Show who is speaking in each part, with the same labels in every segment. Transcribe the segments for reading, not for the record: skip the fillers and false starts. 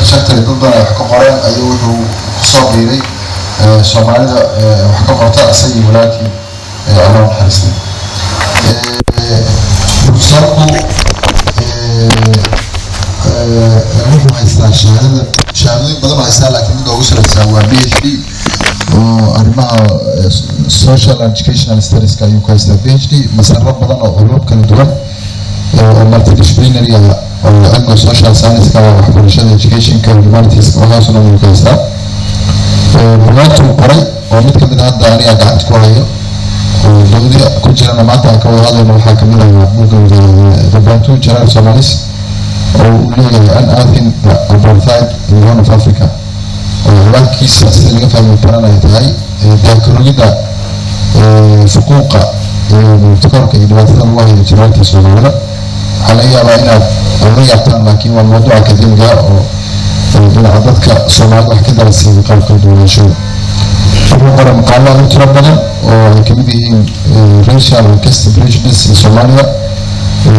Speaker 1: chapter dadban ay wax ka qoreen ayuu wuxuu kusoo biiray Soomaalida wax ka qorta asagii walaalkii Allah xariistay professorku wuxuu haystaa shahaadooyin badan haystaa laakiin mid ugu sareysa waa PhD oo arrimaha social and educational studies ka ayuu ku haystaa PhD masarro badan oo culum kala duwan oo multidisciplinary oo cilmiga social science ka waxbarashada education ka humanities ka waxaas oo uu ku haystaa buugaagtuu qoray oo mid ka mid ah hadda aniga gacanta ku hayo oo dowladda ku jirana maanta aan ka wada hadlayno waxaa kamid ah buugga The Bantu General Somalis oo uu leeyahay an Athens apartheid in Horn of Africa oo halkiisa sida laga fahmi karana ay tahay diyaargarowgida xuquuqa takoorka iyo dhibaatada lagu hayo jiraalka Soomaalida waxaa laga yaabaa inaad la yaabtaan laakiin waa mawduuc akademiga oo dhinaca dadka Soomaalida wax ka darasiin qaabka duwanaanshaha wuxuu qoray maqaalado tiro badan oo ay kamid yihiin racial and caste prejudice in Somalia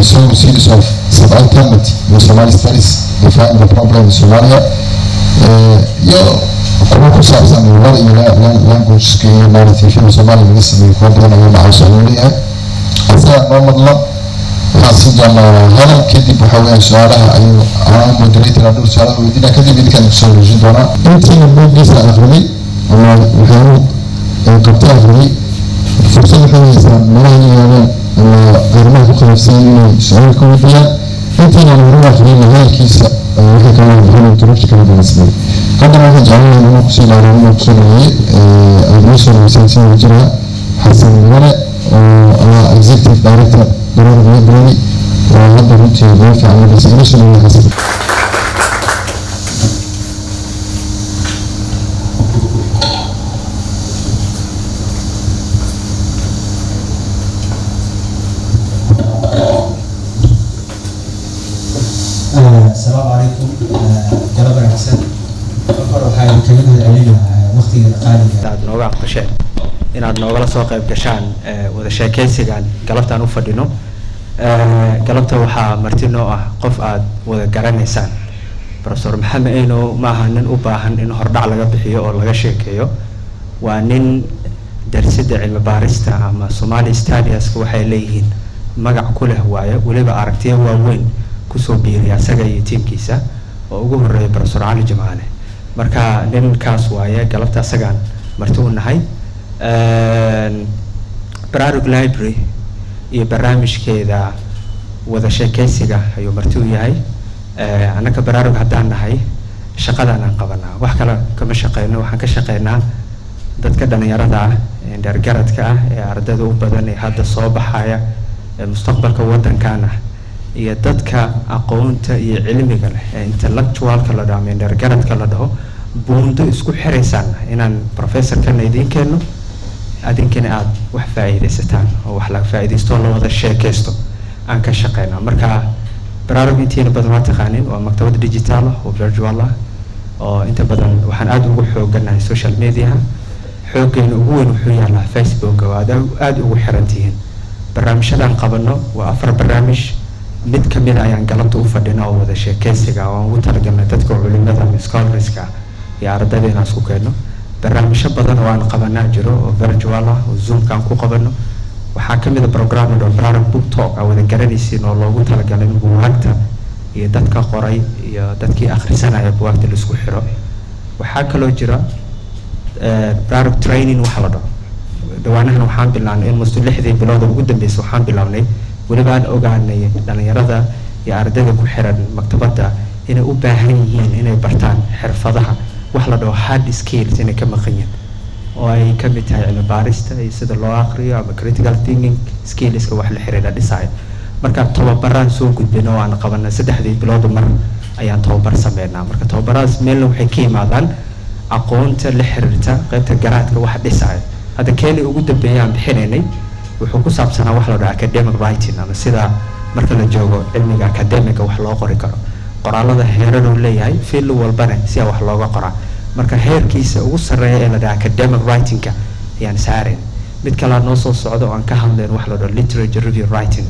Speaker 1: so series of sub-alternative in Somali studies define the problem in Somalia iyo kuwa ku saabsan luqada iyo language-ka iyo narrative-yada Soomaaliya laga sameeyo kuwa badan ayuu macluumaad u leeyahay asaga noo madlo waxaa si doonaa hadal kadib waxaa weeyaan su-aalaha ayuu moderator dhowr su-aalaha weydiinaa kadib idinkaan kusoo wareejin doonaa intiina buuggiisa aqriyay ama waxyaabuu qabta aqriyay fursad waxay haystaan meelaha yaabeen ama arrimaha ku khilaafsan inay su-aal ka weydiiyaan intiina horu aqriyay hadalkiisa waxay kala wadaxeen introduction kala duwanasmay haddana waxaan jeclahay inuu kusoo dhaaraan inuu kusoo dhaweeyey admission license jira xasan mudane oo executive director Barada Library oo hadda runtii loo fiican resignation iyo xasan
Speaker 2: السلام عليكم جلب الحسن فكروا حاجة كلمة قليلة وقت قليل
Speaker 3: aad nooga aqbasheen inaad noogala soo qayb gashaan wada sheekaysigan galabtaan u fadhino galabta waxaa marti noo ah qof aad wada garanaysaan Professor Maxamed Eino ma aha nin u baahan in hordhac laga bixiyo oo laga sheekeeyo waa nin darsidda cilmi baarista ama Somali studies waxay leeyihiin magac ku leh waaye waliba aragtiyo waaweyn kusoo biiriya asaga iyo tiimkiisa oo ugu horeeyay Professor Ali Jamaale marka ninkaas waaye galabta asagaan marti u nahay Baraarug Library iyo barnaamijkeeda wada sheekaysiga ayuu marti u yahay anaka Baraarug haddaan nahay shaqadan aan qabanaa wax kale kama shaqeyno waxaan ka shaqeynaa dadka dhalinyarada ah ee dargaradka ah ee ardayda u badan ee hadda soo baxaya ee mustaqbalka waddankaana iyo dadka aqoonta iyo cilmiga leh ee intellectualka la dhaho ama dargaradka la dhaho buundo isku xiraysaan inaan professor kan idin keeno adinkana aad wax faa'iideysataan oo wax laga faa'iideysto la wada sheekaysto aan ka shaqeynaa marka Baraarug intiina badan waa taqaanin waa maktabad digital oo virtual ah oo inta badan waxaan aad ugu xooganahay social media xooggeena ugu weyn wuxuu yaalaa Facebook oo aad ugu xirantihiin barnaamijyadan qabano waa 4 barnaamij mid ka mid ayaan galabta u fadhinaa oo wada sheekaysiga oo aan ugu talagalnay dadka culimada ama scholarska iyo ardayda inaan isku keeno barnaamijyo badan oo aan qabanaa jiro oo virtual ah oo Zoom-kan ku qabano waxaa ka mid ah program oo Baraarug Book Talk oo wada garanaysiin oo loogu talagalay in buugaagta iyo dadka qoray iyo dadkii akhrisanaya buugaagta la isku xiro waxaa kaloo jira Baraarug training waxa la dhaho dhawaanahan waxaan bilaabnay in muddo 6 bilood ugu dambeysay waxaan bilaabnay waliba aan ogaanay dhalinyarada iyo ardayda ku xiran maktabada inay u baahan yihiin inay bartaan xirfadaha wax la dhaho hard skills inay ka maqan yihiin oo ay ka mid tahay cilmi baarista iyo sida loo aqriyo ama critical thinking skillska wax la xiriira design marka tababaraan soo gudbino oo aan qabanay 3 bilood mar ayaan tababar sameynaa marka tababaraas meel waxay ka yimaadaan aqoonta la xiriirta qaybta garaadka wax design hada keenay ugu dambeeyaan bixinaynay wuxuu ku saabsanaa wax la dhaho academic writing ama sida marka la joogo cilmiga academic wax loo qori karo qoraalada heerar uu leeyahay fiil walbana si wax looga qoraa marka heerkiisa ugu sareeya ee la dhaho academic writing-ka ayaan saareen mid kale noo soo socdo oo aan ka hadlayn wax la dhaho literature review writing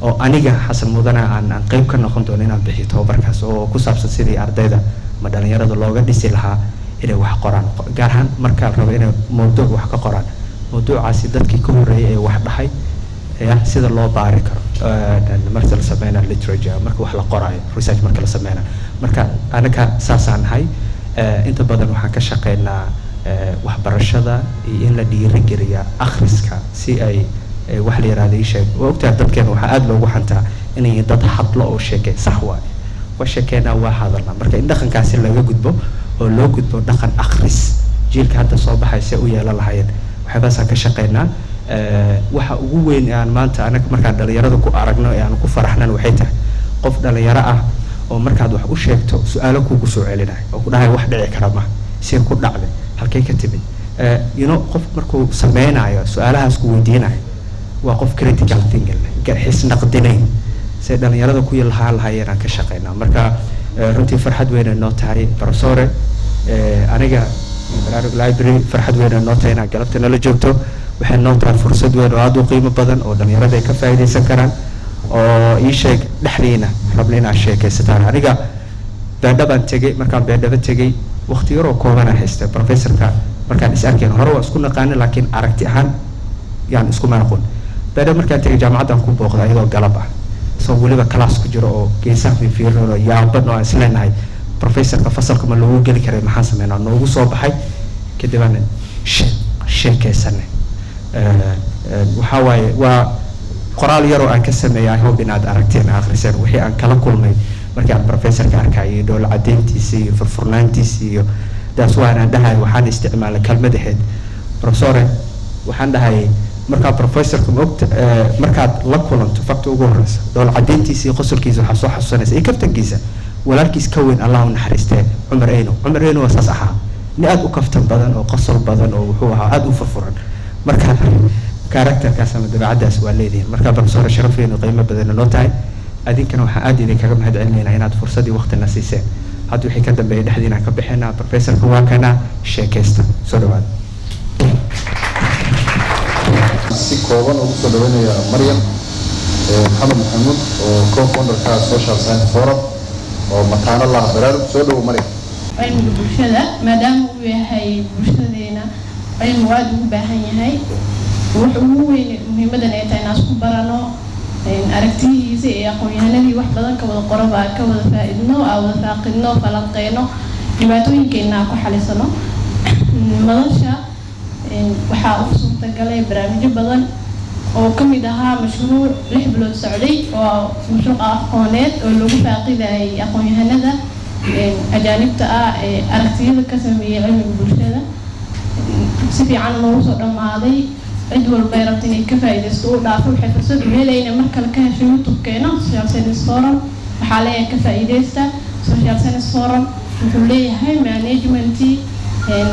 Speaker 3: oo aniga xasan mudane aan qayb ka noqon doono inaan bixiyo tababarkaas oo ku saabsan sidii ardayda ma dhalinyarada looga dhisi lahaa inay wax qoraan gaar ahaan marka la rabo inay mawduuc wax ka qoraan mawduucaasi dadkii ka horreeyay ee wax dhahay sida loo baari karo marka la sameynayo literature marka wax la qoraayo research marka la sameynayo marka anaga saasaan nahay inta badan waxaan ka shaqeynaa waxbarashada iyo in la dhiirigeliya akhriska si ay wax la yiraahdo ii sheeg waa ogtahay dadkeena waxaa aad loogu xantaa inay dad hadlo oo sheekay sax waaye waa sheekeynaa waa hadalna marka in dhaqankaasi laga gudbo oo loo gudbo dhaqan akhris jiilka hadda soo baxay si u yeelan lahaayeen waxyaabahaasaan ka shaqeynaa waxa ugu weyn ee aan maanta anaga markaan dhalinyarada ku aragno ee aan ku faraxnan waxay tahay qof dhalinyaro ah oo markaad wax u sheegto su-aalo kugu soo celinayo oo ku dhahay wax dhici kara ma si ku dhacday halkay ka timid qof markuu sameynayo su-aalahaas ku weydiinayo waa qof critical thinking xis naqdinayn say dhalinyarada ku lahaayeen aan ka shaqeynaa marka runtii farxad weyn noo tahay professore aniga Baraarug Library farxad weyn noo tahay inaad galabta nala joogto waxay noo tahay fursad weyn oo aad u qiimo badan oo dhalinyarada ay ka faa'iideysan karaan oo ii sheeg dhexdiina rabna inaad sheekaysataan aniga beedhabaan tegey markaan beedhaba tegey waqti yaroo koobanaa haystay professorka markaan is arkeen hore waa isku naqaana laakiin aragti ahaan yaan isku maaqun beedhaba markaan tegey jaamacaddaan ku booqday iyadoo galab ah soo weliba class ku jiro oo geesaha fiirfiirin oo yaaban oo aan isleenahay professorka fasalka ma loogu geli karay maxaan sameynaa noogu soo baxay kadib aan sheekaysanay waxaa waaye waa qoraal yaroo aan ka sameeyay hope inaad aragteen akhriseen wixii aan kala kulmay markii aan professorka arkayay dhowl cadeyntiisa iyo furfurnaantiisa iyo daas waan dhahay waxaan isticmaalay kelmad ahayd professore waxaan dhahay markaa professorka moogta markaad la kulanto fakta ugu horeysa dhowl cadeyntiisa iyo qosolkiisa waxaa soo xasuusanaysa iyo kaftankiisa walaalkiis ka weyn allah u naxariistee cumar eyno waa saas ahaa ni aad u kaftan badan oo qosol badan oo wuxuu ahaa aad u furfuran marka karakterkaas ama dabeecadaas waa leedihiin marka professor sharafeenu qiimo badan noo tahay adinkana waxaan aad idinkaga mahad celinaynaa inaad fursadii waqtina siiseen hadda wixii ka dambeeyay dhexdiina ka bixinaa professorka waa kana sheekaysta soo dhawaad
Speaker 1: si kooban ugu soo dhaweynaya Maryam Maxamed Maxamuud oo co-founderka Social Science Forum oo mataano la Baraarug soo dhawo Maryam
Speaker 4: cilmiga bulshada maadaama uu yahay bulshadeena cilmi aad ugu baahan yahay wuxuu ugu weyn muhiimadan ay tahay inaan isku barano aragtiyihiisa iyo aqoon-yahanadii wax badan ka wada qoraba ka wada faa'iidno wada faaqidno falanqeyno dhibaatooyinkeena ku xalisano madasha waxaa u suurtagalay barnaamijyo badan oo ka mid ahaa mashruuc 6 bilood socday oo mashruuc aqooneed oo lagu faaqidayay aqoon-yahanada ajaanibta ah ee aragtiyada ka sameeyay cilmiga bulshada si fiican loogu soo dhamaaday cid walba ay rabto inay ka faa'iideysto u dhaafo waxay fursad u helayna mar kale ka hesho YouTube-keena Social Science Forum waxaa leeyahay ka faa'iideysta Social Science Forum wuxuu leeyahay management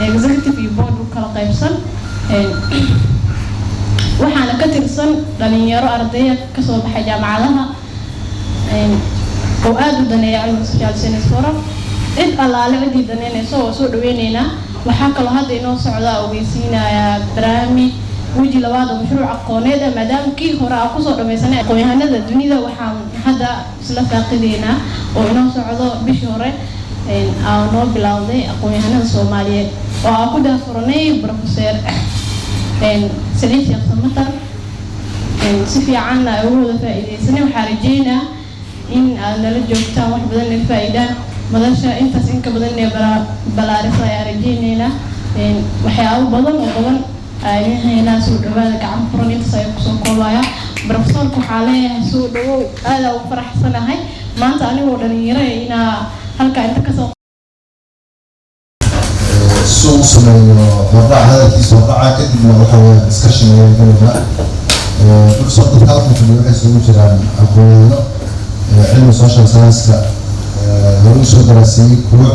Speaker 4: executive iyo board u kala qaybsan waxaana ka tirsan dhalinyaro ardayda ka soo baxay jaamacadaha oo aad u daneeya cilmiga Social Science Forum cid allaale cidii daneynayso oo soo dhaweynaynaa waxaa kaloo hadda inoo socda ogeysiinaya barnaamij وجي لواحد مشروع aqooneed maadaama kii hore aan ku soo dhameysanay aqoon-yahanada dunida waxaan hadda isla faaqideyna oo inoo socdo bishii hore aan noo bilowday aqoon-yahanada Soomaaliyeed oo aan ku daafurnay professor Saliid Sheekh Samatar si fiican ay ugu wada faa'iideysanay waxaan rajeynaa in aan nala joogtaan wax badan ay faa'iidaan madasha intaas in ka badan ee balaaris ay rajeyneynaa waxyaabo badan oo badan ayna soo dhawaada gacan furan inta ay ku soo koobaya professorku waxa leeyahay soo dhawow aad u faraxsanahay maanta anigoo dhalinyaro ina halka inta ka soo
Speaker 1: soo sameeyo wada hadalkiisa waxa kadibna waxa weeye discussion ay galaya professorka halkan waxay soo jiraan aqoonno cilmi social science hore soo darasay kuwa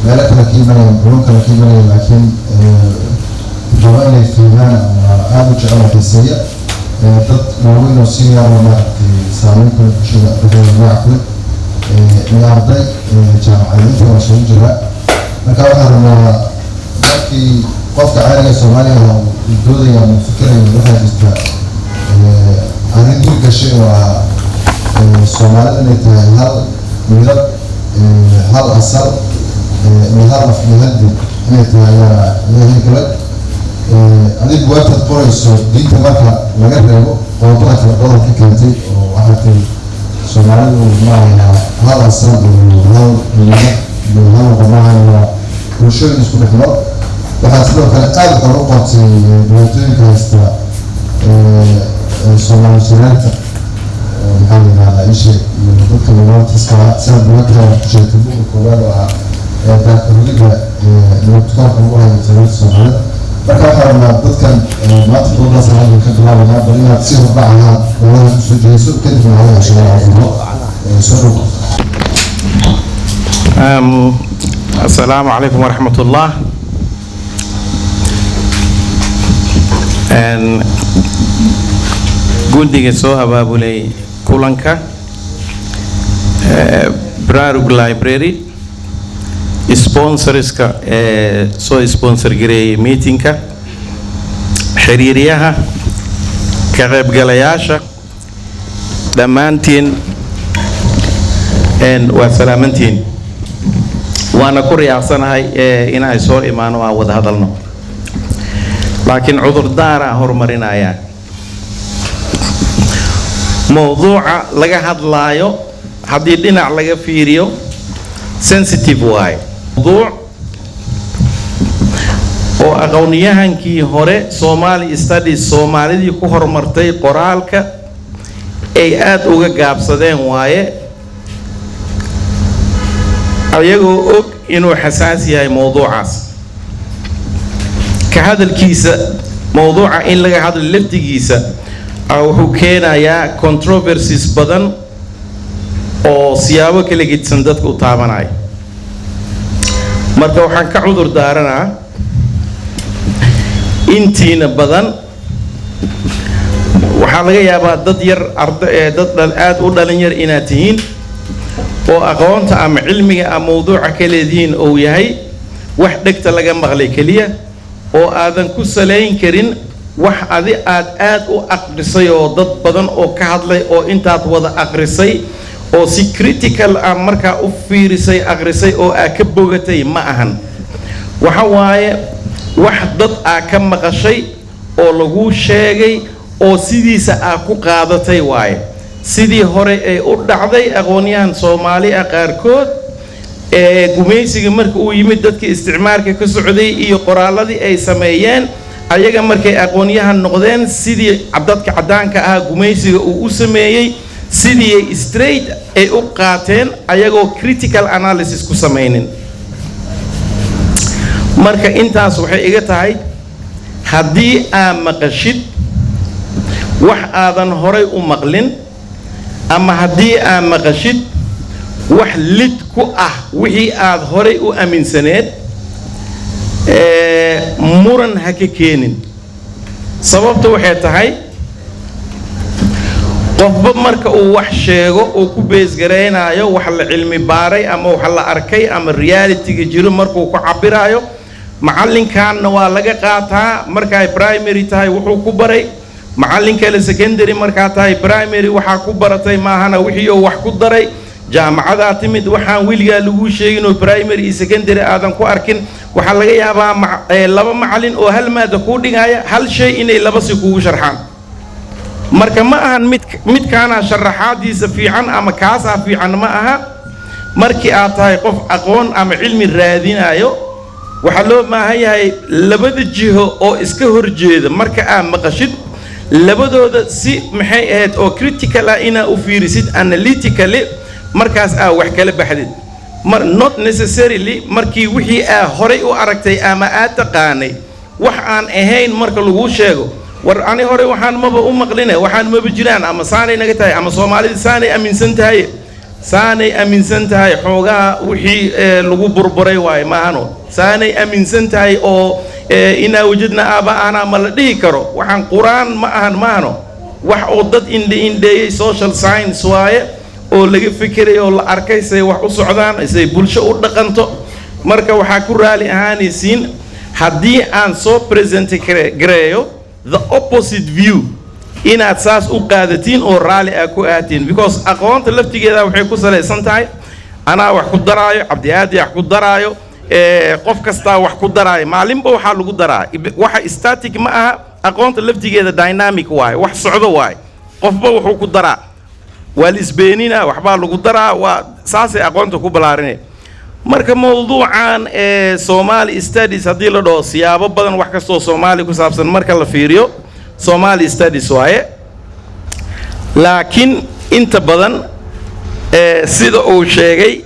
Speaker 1: meelo kala kiimanaya laakiin جواني فيها أنا جعله حسية ضد موين وسيا وما سامين كل شيء بدون يعقل يعطي جامعين في مشروع جراء نكاو هذا ما لكن قفت عالية سوماليا والدولة من فكرة يروحها جدا أنا أقول كشيء وسوماليا نتهل ميلاد هل أصل نهار في مهدي هنا كلا أنا بوقت القرص دين تبارك مجرد وطلعت القرص كنتي وحتى سمعنا وما هذا الصندوق وهذا طبعا وشو نسكت خلاص وحصلوا كان قال قرقة بوتين كاستا سمعنا سمعت محمد على شيء من ضمن الوقت سبب مكة شيء تبوك ولا ذاك الرجل نقطة هو يتنفس سمعنا فكان ضد ما تقول ناس هذا كلام ما بنيها تصير بعها ولا سجيسو كده من هذا الشيء
Speaker 5: السلام عليكم ورحمة الله. guddiga soo abaabulay kulanka Baraarug Library sponsorska soo sponsor gareeyay meetingka xiriiriyaha ka qaybgalayaasha dhammaantiin waa salaamantiin waana ku riyaacsanahay inay soo imaano aan wada hadalno laakiin cudurdaara horumarinaya mowduuca laga hadlaayo haddii dhinac laga fiiriyo sensitive waay mowduuc oo aqoonyahankii hore Somali Studies Soomaalidii ku horumartay qoraalka ay aad uga gaabsadeen waaye ayagoo og inuu xasaas yahay mowduucaas ka hadalkiisa mowduuca in laga hadlo laftigiisa wuxuu keenayaa controversies badan oo siyaabo kala gedsan dadka u taabanaya marka waxaan ka cudur daaranaa intiina badan waxaa laga yaabaa dad yar dad aad u dhalinyar inaad tihiin oo aqoonta ama cilmiga ama mowduuca ka leedihiin oo yahay wax dhegta laga maqlay kaliya oo aadan ku salayn karin wax adi aad u aqrisay oo dad badan oo ka hadlay oo intaad wada aqrisay oo si critical ah markaa u fiirisay aqrisay oo aad ka bogatay ma ahan waxa waaye wax dad aad ka maqashay oo lagu sheegay oo sidiisa aad ku qaadatay waaye sidii hore ee u dhacday aqoonyahan Soomaali ah qaarkood gumaysiga marka uu yimid dadka isticmaalka ka socday iyo qoraaladii ay sameeyeen ayaga markay aqoonyahan noqdeen sidii dadka cadaanka ah gumaysiga uu u sameeyay sidii ay straight ay u qaateen ayagoo critical analysis ku sameeyeen marka intaas waxay iga tahay haddii aad maqashid wax aadan horay u maqlin ama haddii aad maqashid wax lid ku ah wixii aad horay u aaminsaneed muran ha ka keenin sababta waxay tahay qofba marka uu wax sheego oo ku beesgareynayo wax la cilmi baaray ama wax la arkay ama reality-ga jiro markuu ku cabirayo macallinkaana waa laga qaataa marka ay primary tahay wuxuu ku baray macallinka la secondary marka tahay primary waxa ku baratay maahana wixii uu wax ku daray jaamacada timid waxaan wiliga lagu sheegin oo primary iyo secondary aadan ku arkin waxa laga yaabaa laba macallin oo hal maada ku dhigaya hal shay inay laba si kugu sharxaan marka ma ahan mid kaana sharaxaadiisa fiican ama kaasa fiican ma aha markii aad tahay qof aqoon ama cilmi raadinayo waxa loo baahan yahay labada jiho oo iska horjeeda marka aad maqashid labadooda si maxay ahayd oo critical ah ina u fiirisid analytically markaas wax kala baxdid not necessarily markii wixii horay u aragtay ama aad taqaanay wax aan ahayn marka lagu sheego war ani hore waxaan maba u maqlinay waxaan maba jiraan ama saanay naga tahay ama Soomaalida saanay aaminsan tahay xoogaa wixii lagu burburay waay maahano saanay aaminsan tahay oo ina wajidna aabaana ma la dhihi karo waxaan quraan ma ahan maahano wax oo dad indheeyay social science waaye oo laga fikiray oo la arkay say wax u socdaan say bulsho u dhaqanto marka waxa ku raali ahaanaysiin haddii aan soo present gareeyo the opposite view inaad saas u qaadatiin oo raali ah ku aatiin because aqoonta laftigeeda waxay ku salaysan tahay anaa wax ku daraayo cabdi aadi wax ku daraayo qof kastaa wax ku daraayo maalinba waxaa lagu daraa waxa static ma aha aqoonta laftigeeda dynamic waaye wax socdo waaye qofba wuxuu ku daraa waa lisbeenina waxbaa lagu daraa waa saasay aqoonta ku balaarinay marka mawduucan Somali studies haddii la dhaho siyaabo badan wax kastoo Soomaali ku saabsan marka la fiiriyo Somali studies waaye laakiin inta badan sida uu sheegay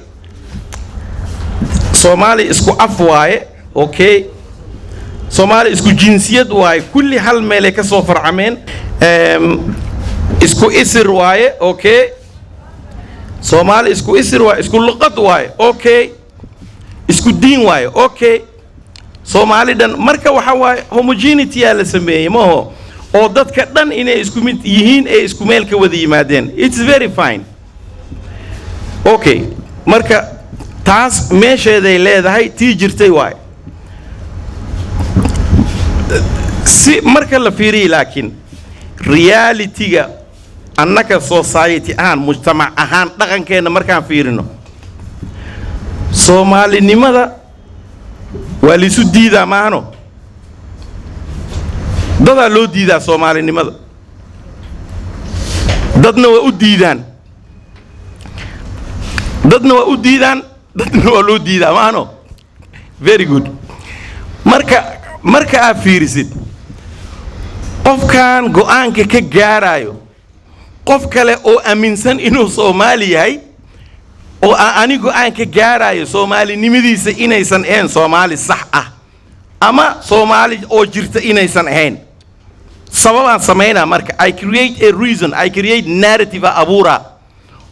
Speaker 5: Somali isku af waaye okay Somali isku jinsiyad waaye kulli hal meel ay ka soo farcameen isku isir waaye okay Somali isku isir waaye isku luqad waaye okay isku diin waaye okay Somali dhan marka waxa waaye homogeneity la sameeyay maaho oo dadka dhan inay isku mid yihiin ee isku meel ka wada yimaadeen it's very fine okay marka taas meesheeday leedahay tii jirtay waaye si marka la fiiriyo laakiin reality-ga annaka society ahaan mujtamac ahaan dhaqankeena markaan fiirino Soomaalinimada waa liisu diidaa maahano dadaa loo diidaa Soomaalinimada dadna waa u diidaan dadna waa loo diidaa maahano very good marka aad fiirisid qofkan go'aanka ka gaarayo qof kale oo aaminsan inuu Soomaali yahay oo ani go'aan ka gaarayo Soomaalinimadiisa inaysan ahayn Soomaali sax ah ama Soomaali oo jirta inaysan ahayn sababaan sameynaa marka I create a reason I create narrative abuura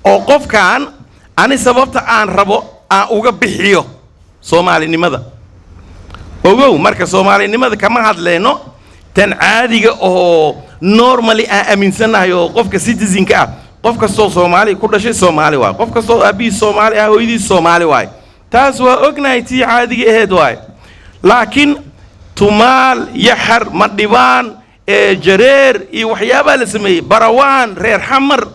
Speaker 5: oo qofkan ani sababta aan rabo aan uga bixiyo Soomaalinimada ogow marka Soomaalinimada kama hadleeno tan caadiga oo normally aan aaminsanahay oo qofka citizen-ka ah qof kastoo Soomaali ku dhashay Soomaali waay qof kastoo aabii Soomaali ah hooyadiis Soomaali waay taas waa ognahay tii caadiga ahayd waay laakiin tumaal yaxar madhibaan jareer iyo waxyaabaa la sameeyey barawaan reer xamar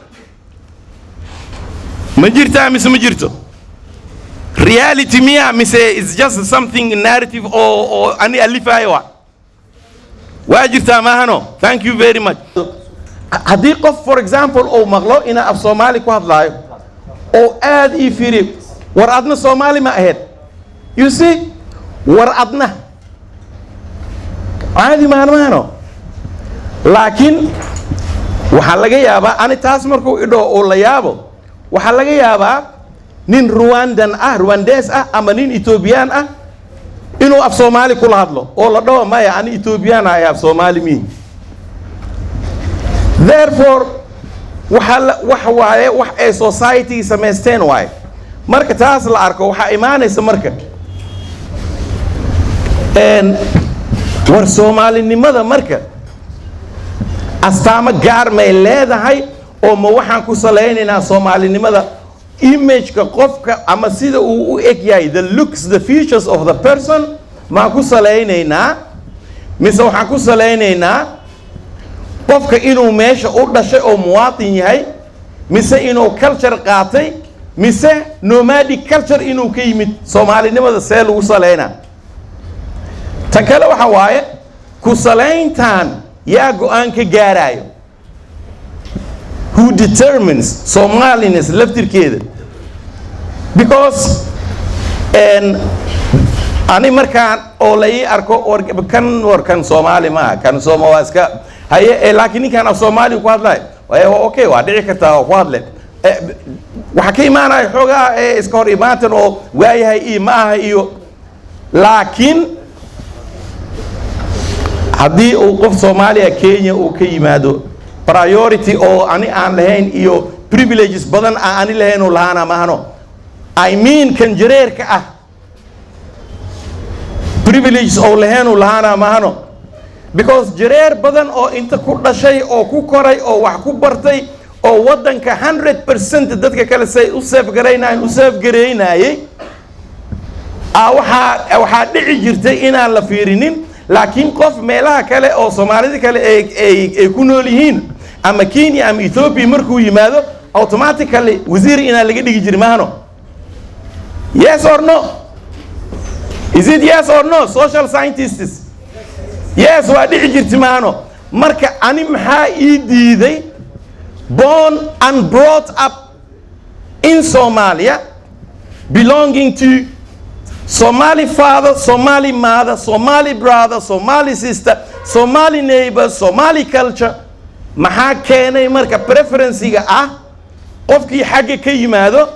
Speaker 5: ma jirtaa mise ma jirto reality miya mise it's just something narrative oo ani alifayo waa jirtaa maahano thank you very much haddii qof for example oo maqlo ina af Soomaali ku hadlaayo oo aad ii fiiri war adna Soomaali ma ahayd you see war adna caadi maahano laakiin waxaa laga yaabaa ani taas markuu idho oo la yaabo waxaa laga yaabaa nin Rwandes ah ama nin Ethiopian ah inuu af Soomaali kula hadlo oo la dhaho maya ani Ethiopian ah af Soomaali mi therefore wax ay society samaysteen waaye marka taas la arko waxaa imaanaysa marka war Soomaalinimada marka astaamo gaar may leedahay oo ma waxaan ku saleynaynaa Soomaalinimada image-ka qofka ama sida uu u eg yahay the looks the features of the person ma ku saleynaynaa mise waxaan ku saleynaynaa qofka inuu meesha u dhashay oo muwaadin yahay mise inuu culture qaatay mise nomadic culture inuu ka yimid Soomaalinimada see lagu saleynaa tan kale waxa waaye ku saleyntaan yaa go'aan ka gaarayo who determines Somaliness laftirkeeda because ani markaan oo la ii arko warkan Soomaali ma kan Soomaali iska haye laakiin ninkan af Soomaali ku hadlay okay waa dhici kartaa ku hadle waxa ka imaanay xogaa iska hor imaatan oo waayahay ii ma aha iyo laakiin haddii uu qof Soomaaliya Kenya uu ka yimaado priority oo ani aan lahayn iyo privileges badan aan lahayn oo lahaana maahano I mean kan jareerka ah privileges oo lahayn oo lahaana maahano because jareer badan oo inta ku dhashay oo ku koray oo wax ku bartay oo wadanka 100% dadka kale say u save gareynayay waxaa dhici jirtay inaan la fiirinin laakiin qof meelaha kale oo Soomaalida kale ay ku nool yihiin ama Kenya ama Ethiopia markuu yimaado automatically wasiir inaa laga dhigi jiray maahano yes or no Is it yes or no? Social scientists. Yes, waa dhici jirti maano. Marka ani maxaa ii diiday born and brought up in Somalia, belonging to Somali father, Somali mother, Somali brother, Somali sister, Somali neighbor, Somali culture. Maxaa keenay marka preferencega qofkii xagga ka yimaado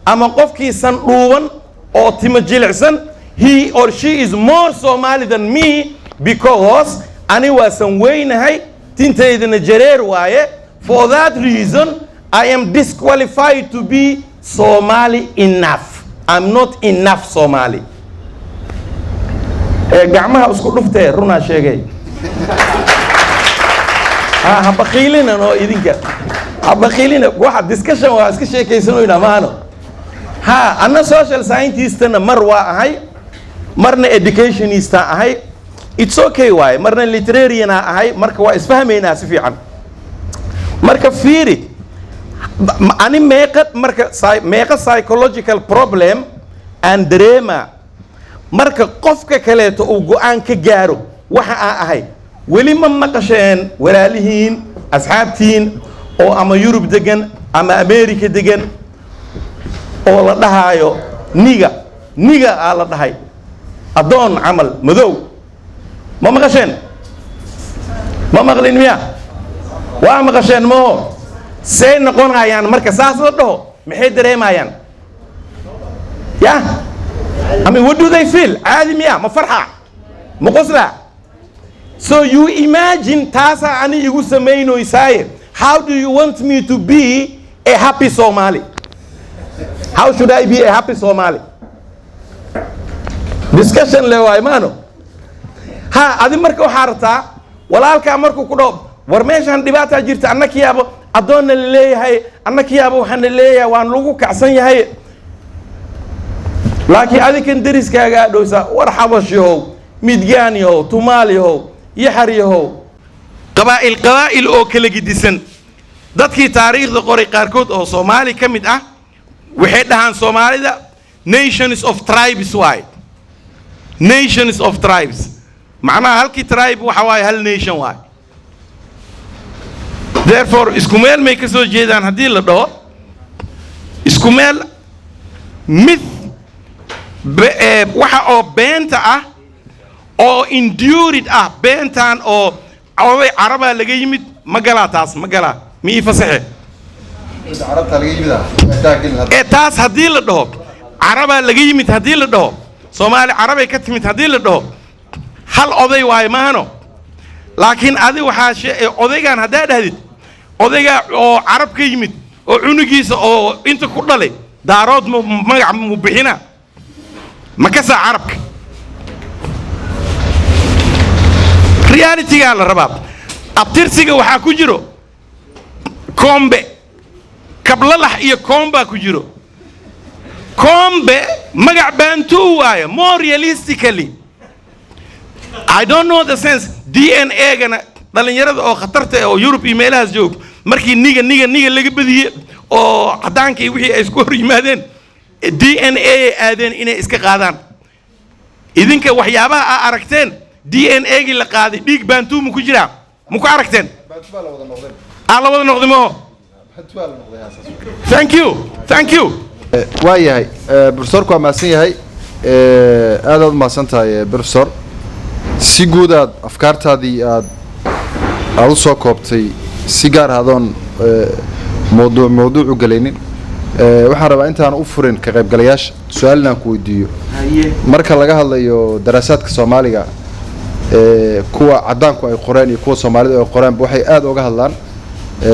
Speaker 5: ama qofkii san dhuuban oo timo jilicsan, he or she is more Somali than me because ani waasan weynahay tintaydana jareer waaye. For that reason I am disqualified to be Somali enough. I'm not enough Somali. Gacmaha isku dhuftee runaa sheegay. Ha baqiilina no idinka. Ha baqiilina waxa discussion waa iska sheekaysanoyna maano. Ha anna social scientist na mar waa ahay, marna educationist ahay. It's okay waaye, marna literarian ahay, marka waa isfahmaynaa si fiican. Marka fiiri ani meeqa psychological problem and drama marka qofka kaleeto uu go'aan ka gaaro waxa aan ahay. Weli ma maqasheen walaalihiin asxaabtiin oo ama Yurub degan ama America degan oo la dhahayo niga aa la dhahay adoon camal madow? Ma maqasheen? Ma maqlin miya? waa maqasheen moo? say noqonayaan marka saas la dhaho maxay dareemayaan? Yeah, I mean, what do they feel? caadi miya? ma farxa? ma qosla? So you imagine taasa ani igu samaynoysaaye, how do you want me to be a happy Somali? How should I be a happy Somali? Discussion le waay maano. Ha adi marka waxaa rabtaa walaalkaa markuu ku dhaho war meeshaan dhibaataa jirta, annaka yaabo adoonna la leeyahay, annaka yaabo waxaan la leeyahay waan lagu kacsan yahay. laakiin adikan deriskaaga dhowsa war xabashiyow, midgaaniyow, tumaaliyow, yaxariyow, qabaa'il oo kala gidisan. dadkii taariikhda qoray qaarkood oo Soomaali ka mid waxay dhahaan Soomaalida nations of tribes waay. Nations of tribes macnaha halkii tribe waxa waaye hal nation waay. Therefore isku meel may ka soo jeedaan haddii la dhaho isku meel myth waxa oo beenta oo endured beentan oo oday caraba laga yimid ma galaa taas ma galaa mi fasaxe
Speaker 1: carabta laga yimid
Speaker 5: taas haddii la dhaho caraba laga yimid haddii la dhaho Soomaali carabay ka timid haddii la dhaho hal oday waay maahano. laakiin adi waxaa odaygan haddaa dhahdid odayga oo carab ka yimid oo cunugiisa oo inta ku dhalay daarood magac mu bixina ma ka saa carabka. reality-ga la rabaa. abtirsiga waxaa ku jiro kombe, kablalax iyo komba ku jiro. kombe magac baantuu waaye. more realistically I don't know the sense. DNA gana dhalinyarada oo khatarta oo Europe iyo meelahaas joog markii niga laga badiyay oo cadaankii wixii ay isku hor yimaadeen DNA aadeen inay iska qaadaan. idinka waxyaabaha aragteen DNA gi la qaaday dhiig baantuu mu ku jiraa mu ku aragteen? la wada noqday mo. Thank you.
Speaker 1: waayahay professorku waa mahadsan yahay. aad mahadsan tahay professor. si guud aad afkaartaadii aad u soo koobtay si gaar adoon mawduucu galaynin. waxaan rabaa intaan u furin ka qaybgalayaasha su'aal inaan ku weydiiyo. marka laga hadlayo daraasaadka Soomaaliga kuwa cadaanku ay qoreen iyo kuwa Soomaalida ay qoreen waxay aad uga hadlaan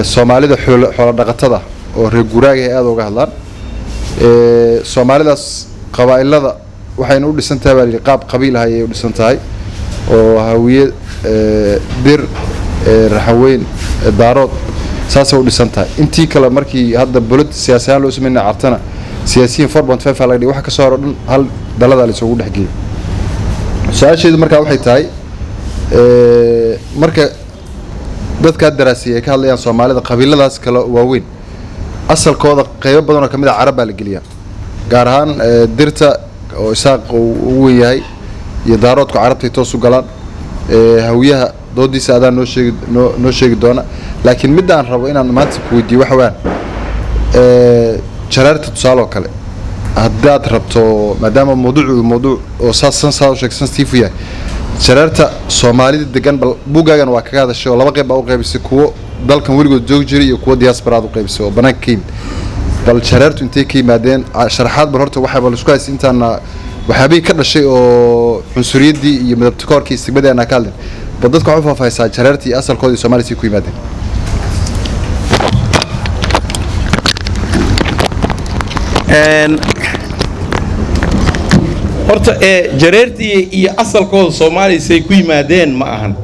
Speaker 1: Soomaalida xoolo dhaqatada oo reer guuraaga ay aad uga hadlaan. Soomaalidaas qabaa'ilada waxayna u dhisan tahay qaab qabiil ah ay u dhisan tahay oo hawiye dir raxweyn daarood saas u dhisan tahay. intii kale markii hadda bulad siyaasiyan loo sameeyay cartana siyaasiyiin 4.5 laga dhigay waxa ka soo hordhan hal dalada la isugu dhaxgeeyay. su'aasheedu markaa waxay tahay marka dadka daraasiyay ka hadlayaan Soomaalida qabiiladaas kala waaweyn asalkooda qaybo badan oo kamid ah Carab la geliyaa gaar ahaan dirta oo isaaq uu yahay iyo daaroodku carabtay toos u galaan hawiyaha doodiisa adaan noo sheegi doona laakiin mid aan rabo inaan maanta ku weydiiyo waxa weeyaan jareerta tusaale oo kale haddaad rabto maadaama mawduuc oo saa u sheegsan Steve yahay jareerta Soomaalida degan bal buugaagan waa kaga hadashay oo laba qayb u qaybisay kuwa dalkan weligood joog jiray iyo kuwa diaspora u qaybisay oo banaanka ka yimid bal jareertu intee ka yimaadeen sharaxaad bal horta waxay bal isku haysan intaana waxaabay ka dhashay oo cunsuriyadii iyo midabtakoorkii istigmadeena ka hadlin bal dadka waxu faahfaahaysaa jareertii asalkoodii Soomaaliya ku yimaadeen
Speaker 5: horta jareertii iyo asalkooda Soomaaliya say ku yimaadeen ma ahan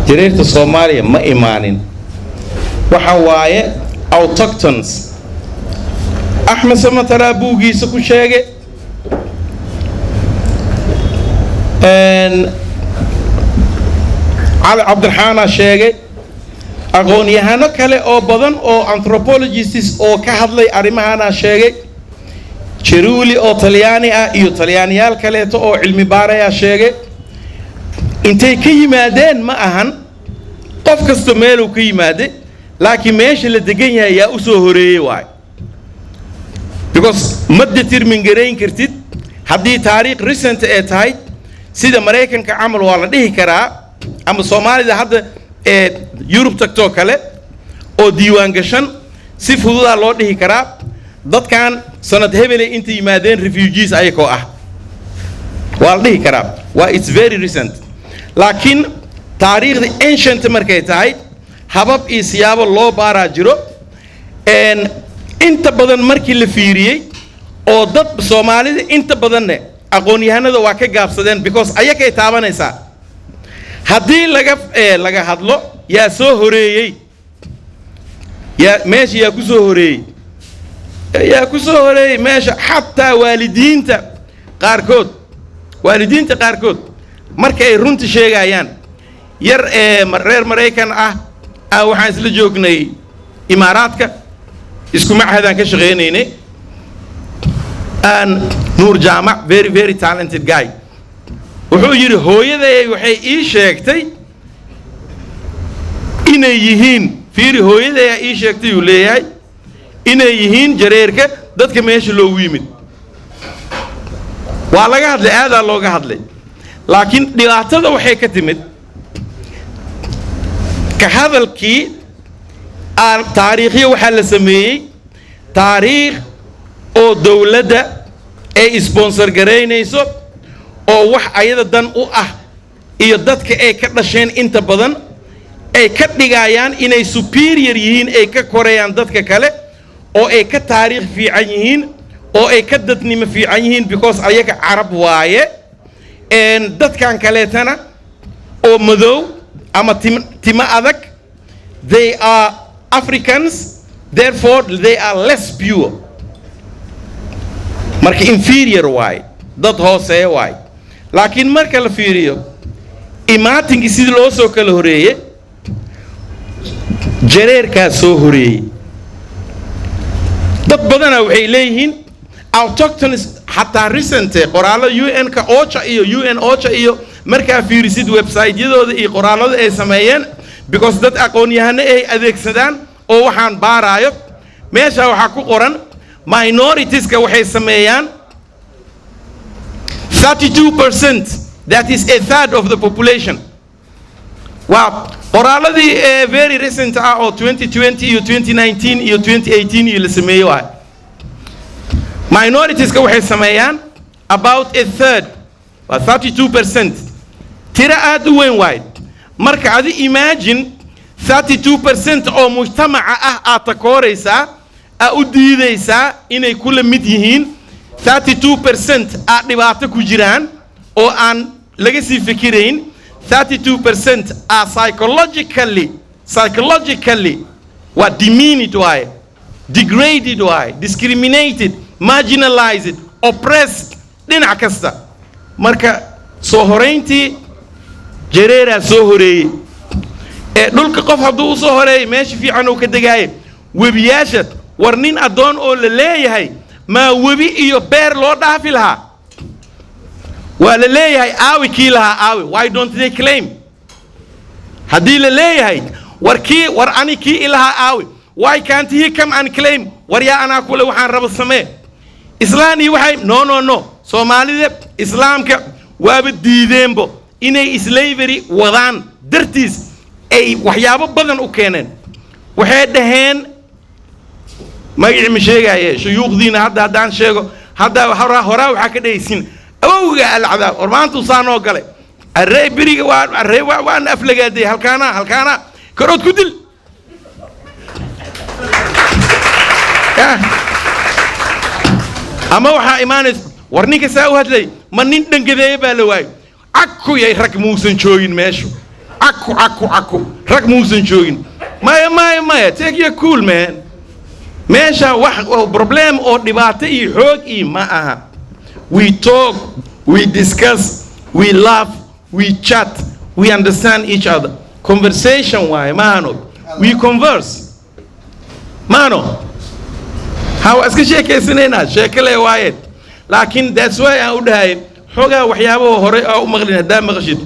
Speaker 5: jareerta Soomaaliya ma imaanin waxa waaye autochthones Ahmed Samatar buugiisa ku sheegay Ali Abdurrahman sheegay aqoon-yahano kale oo badan oo anthropologists oo ka hadlay arimahana sheegay Ciruli oo Talyaani ah iyo Talyaaniyaal kaleeto oo cilmi baaraya sheegay intay ka yimaadeen ma ahan qof kasta meel uu ka yimaade laakiin meesha la degan yahay yaa u soo horeeyay waay because ma determine gareyn kartid haddii taariikh recent ee tahay sida Mareykanka camal waa la dhihi karaa ama Soomaalida hadda Yurub tagto kale oo diiwaan gashan si fudud loo dhihi karaa dadkan sanad hebel inta yimaadeen refugees ayagoo ah waa la dhihi karaa waa it's very recent laakiin taariikhda ancient markay tahay habab iyo siyaabo loo baaraa jiro inta badan markii la fiiriyay oo dad Soomaalida inta badan aqoon-yahanada waa ka gaabsadeen because ayagay taabanaysaa haddii laga hadlo yaa soo horeeyay yaa meesha yaa ku soo horeeyay meesha xataa waalidiinta qaarkood markay runta sheegayaan yar reer Mareykan ah waxaan isla joognay Imaaraadka isku macahadaan ka shaqeynaynay Nuur Jaamac very very talented guy wuxuu yiri hooyaday waxay ii sheegtay inay yihiin fiiri hooyaday ii sheegtay uu leeyahay inay yihiin jareerka dadka meesha loogu yimid waa laga hadlay aad looga hadlay laakiin dhibaatada waxay ka timid ka hadalkii taariikhyo waxa la sameeyay taariikh oo dawladda ay sponsor gareynayso oo wax ayada dan u ah iyo dadka ay ka dhasheen inta badan ay ka dhigayaan inay superior yihiin ay ka koreeyaan dadka kale oo ay ka taariikh fiican yihiin oo ay ka dadnimo fiican yihiin because ayaga Arab waaye dadkan kaleetana oo madow ama tima adag they are Africans therefore they are less pure marka inferior waaye dad hooseeye waaye laakiin marka la fiiriyo imaatinki sidii loo soo kala horeeyay jareerkaa soo horeeyay dad badana waxay leeyihiin autochthones hataa recent qoraalada UN-ka OCHA iyo UN OCHA iyo markaa fiirisid website-yadooda iyo qoraalada ay sameeyeen because dad aqoon-yahano ay adeegsadaan oo waxaan baaraayo meesha waxaa ku qoran minoritiska waxay sameeyaan 32%, that is a third of the population. Wow, qoraaladii very recent or 2020 iyo 2019 iyo 2018 iyo la sameeyay waa minorities ka waxay sameeyaan about a third or 32%. tira aad u weyn waay marka adi imagine 32% oo mujtamaca ah aad takooraysaa u diidaysaa inay kula mid yihiin 32% aad dhibaato ku jiraan oo aan laga sii fikirayn 32% are psychologically what demeaned why degraded why discriminated marginalized oppressed dhinac kasta marka soo horeyntii jareera soo horeeyay dhulka qof hadduu soo horeeyay meesha fiican uu ka degaayo webiyaasha war nin adoon oo la leeyahay ma webi iyo beer loo dhaafi lahaa ولا ليه آوي كي لها آوي why don't they claim هدي ليه وركي وراني كي لها آوي why can't he come and claim وريا أنا أقول وحن رب السماء إسلامي وحي no Somali إسلام ك وابديدين بو إني slavery وضان درتيس أي وحيابه بدن أوكينن وحيد دهين ما يعمل شيء أيه شيوخ دينا هذا دان شيء هذا هرا وحكي يسين أوجع العذاب أربعة تصانو قلي الرأي بريء والرأي وان أفلق دي هل كان كروت كدل أما وحا إيمانس ورنيك ساوي هذلي من نندن كذا بالواي أكو يا رك موسن شوين ماشو أكو رك موسن شوين ما take your cool man ماشا واحد problem or debate حوق ما أها we talk we discuss we laugh we chat we understand each other conversation why mano we converse mano how أسكت سنينا شكله وايد لكن that's why I would have حوجا وحيابه هراء أو مغلين دام مغشيد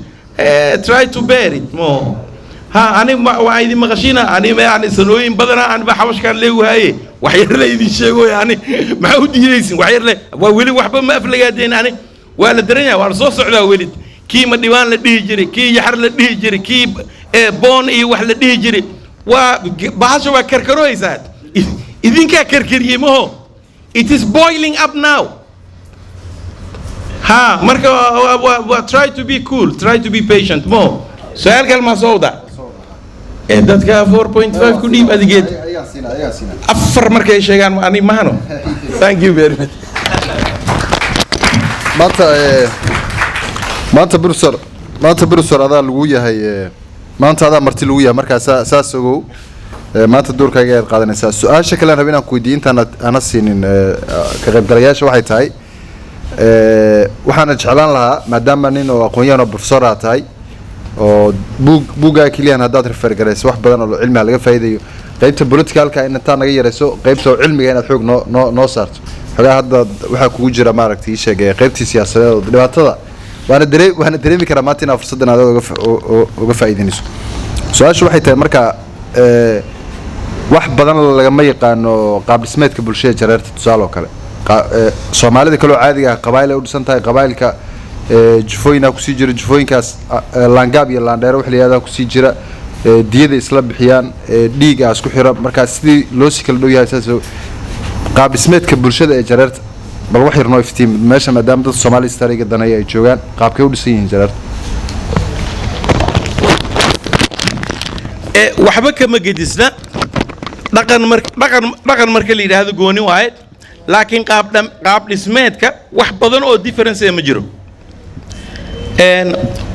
Speaker 5: try to bear it more ها أنا وعيدي مغشينا أنا ما يعني سنوين بدنا أنا بحوش كان ليه وهاي وحير لي ذي الشيء يعني ما هو ديريسين وحير لي وولي وحبة ما أفلق هذين يعني ولا درينا ولا صوص على ولد كي مديوان لديه جري كي يحر لديه جري كي بون إيه وح لديه جري وبحثوا كركروي زاد إذن كركريه ما هو it is boiling up now ها مركب try to be cool try to be patient more سؤال كلمة سوداء dadka 4.5 ku dhiib adigeed afar markay sheegaan ani mahano thank you very much
Speaker 1: maanta Brussels adaa lagu yahay maanta adaa marti lagu yahay marka saas ogow maanta doorkaaga ay qaadanaysaa su'aasha kale aan rabin aan ku weydiin intaan ana siinin ka qaybgalayaasha waxay tahay waxaan jeclaan lahaa maadaama nin oo aqoon-yahan oo professor ah tahay oo buuga kaliya haddaad refer garayso wax badan oo cilmi laga faa'iideeyo qaybta politicalka in inta naga yareyso qaybta cilmiga inaad xoog noo saarto xogaa hadda waxa kugu jira maaragtay sheegay qaybtii siyaasadeed oo dhibaatada waana dareemi karaa maanta inaad fursad aad uga faa'iideynayso su'aashu waxay tahay marka wax badan lagama yaqaano qaab dhismeedka bulshada jareerta tusaale oo kale Soomaalida kale oo caadiga ah qabaayil u dhisan tahay qabaayilka jufooyina ku sii jira jufooyinkaas laangaab iyo laandheero wax leeyahay ku sii jira diyada isla bixiyaan dhiiga isku xira marka sidii loo si kala dhow yahay saas qaab dhismeedka bulshada ee jareerta bal wax yar noo iftiin meesha maadaama dad Soomaali istariga danaya ay joogaan qaabkay u dhisan yihiin jareerta
Speaker 5: waxba kama gedisna dhaqan marka la yiraahdo gooni waaye laakiin qaab dhismeedka wax badan oo difference ma jiro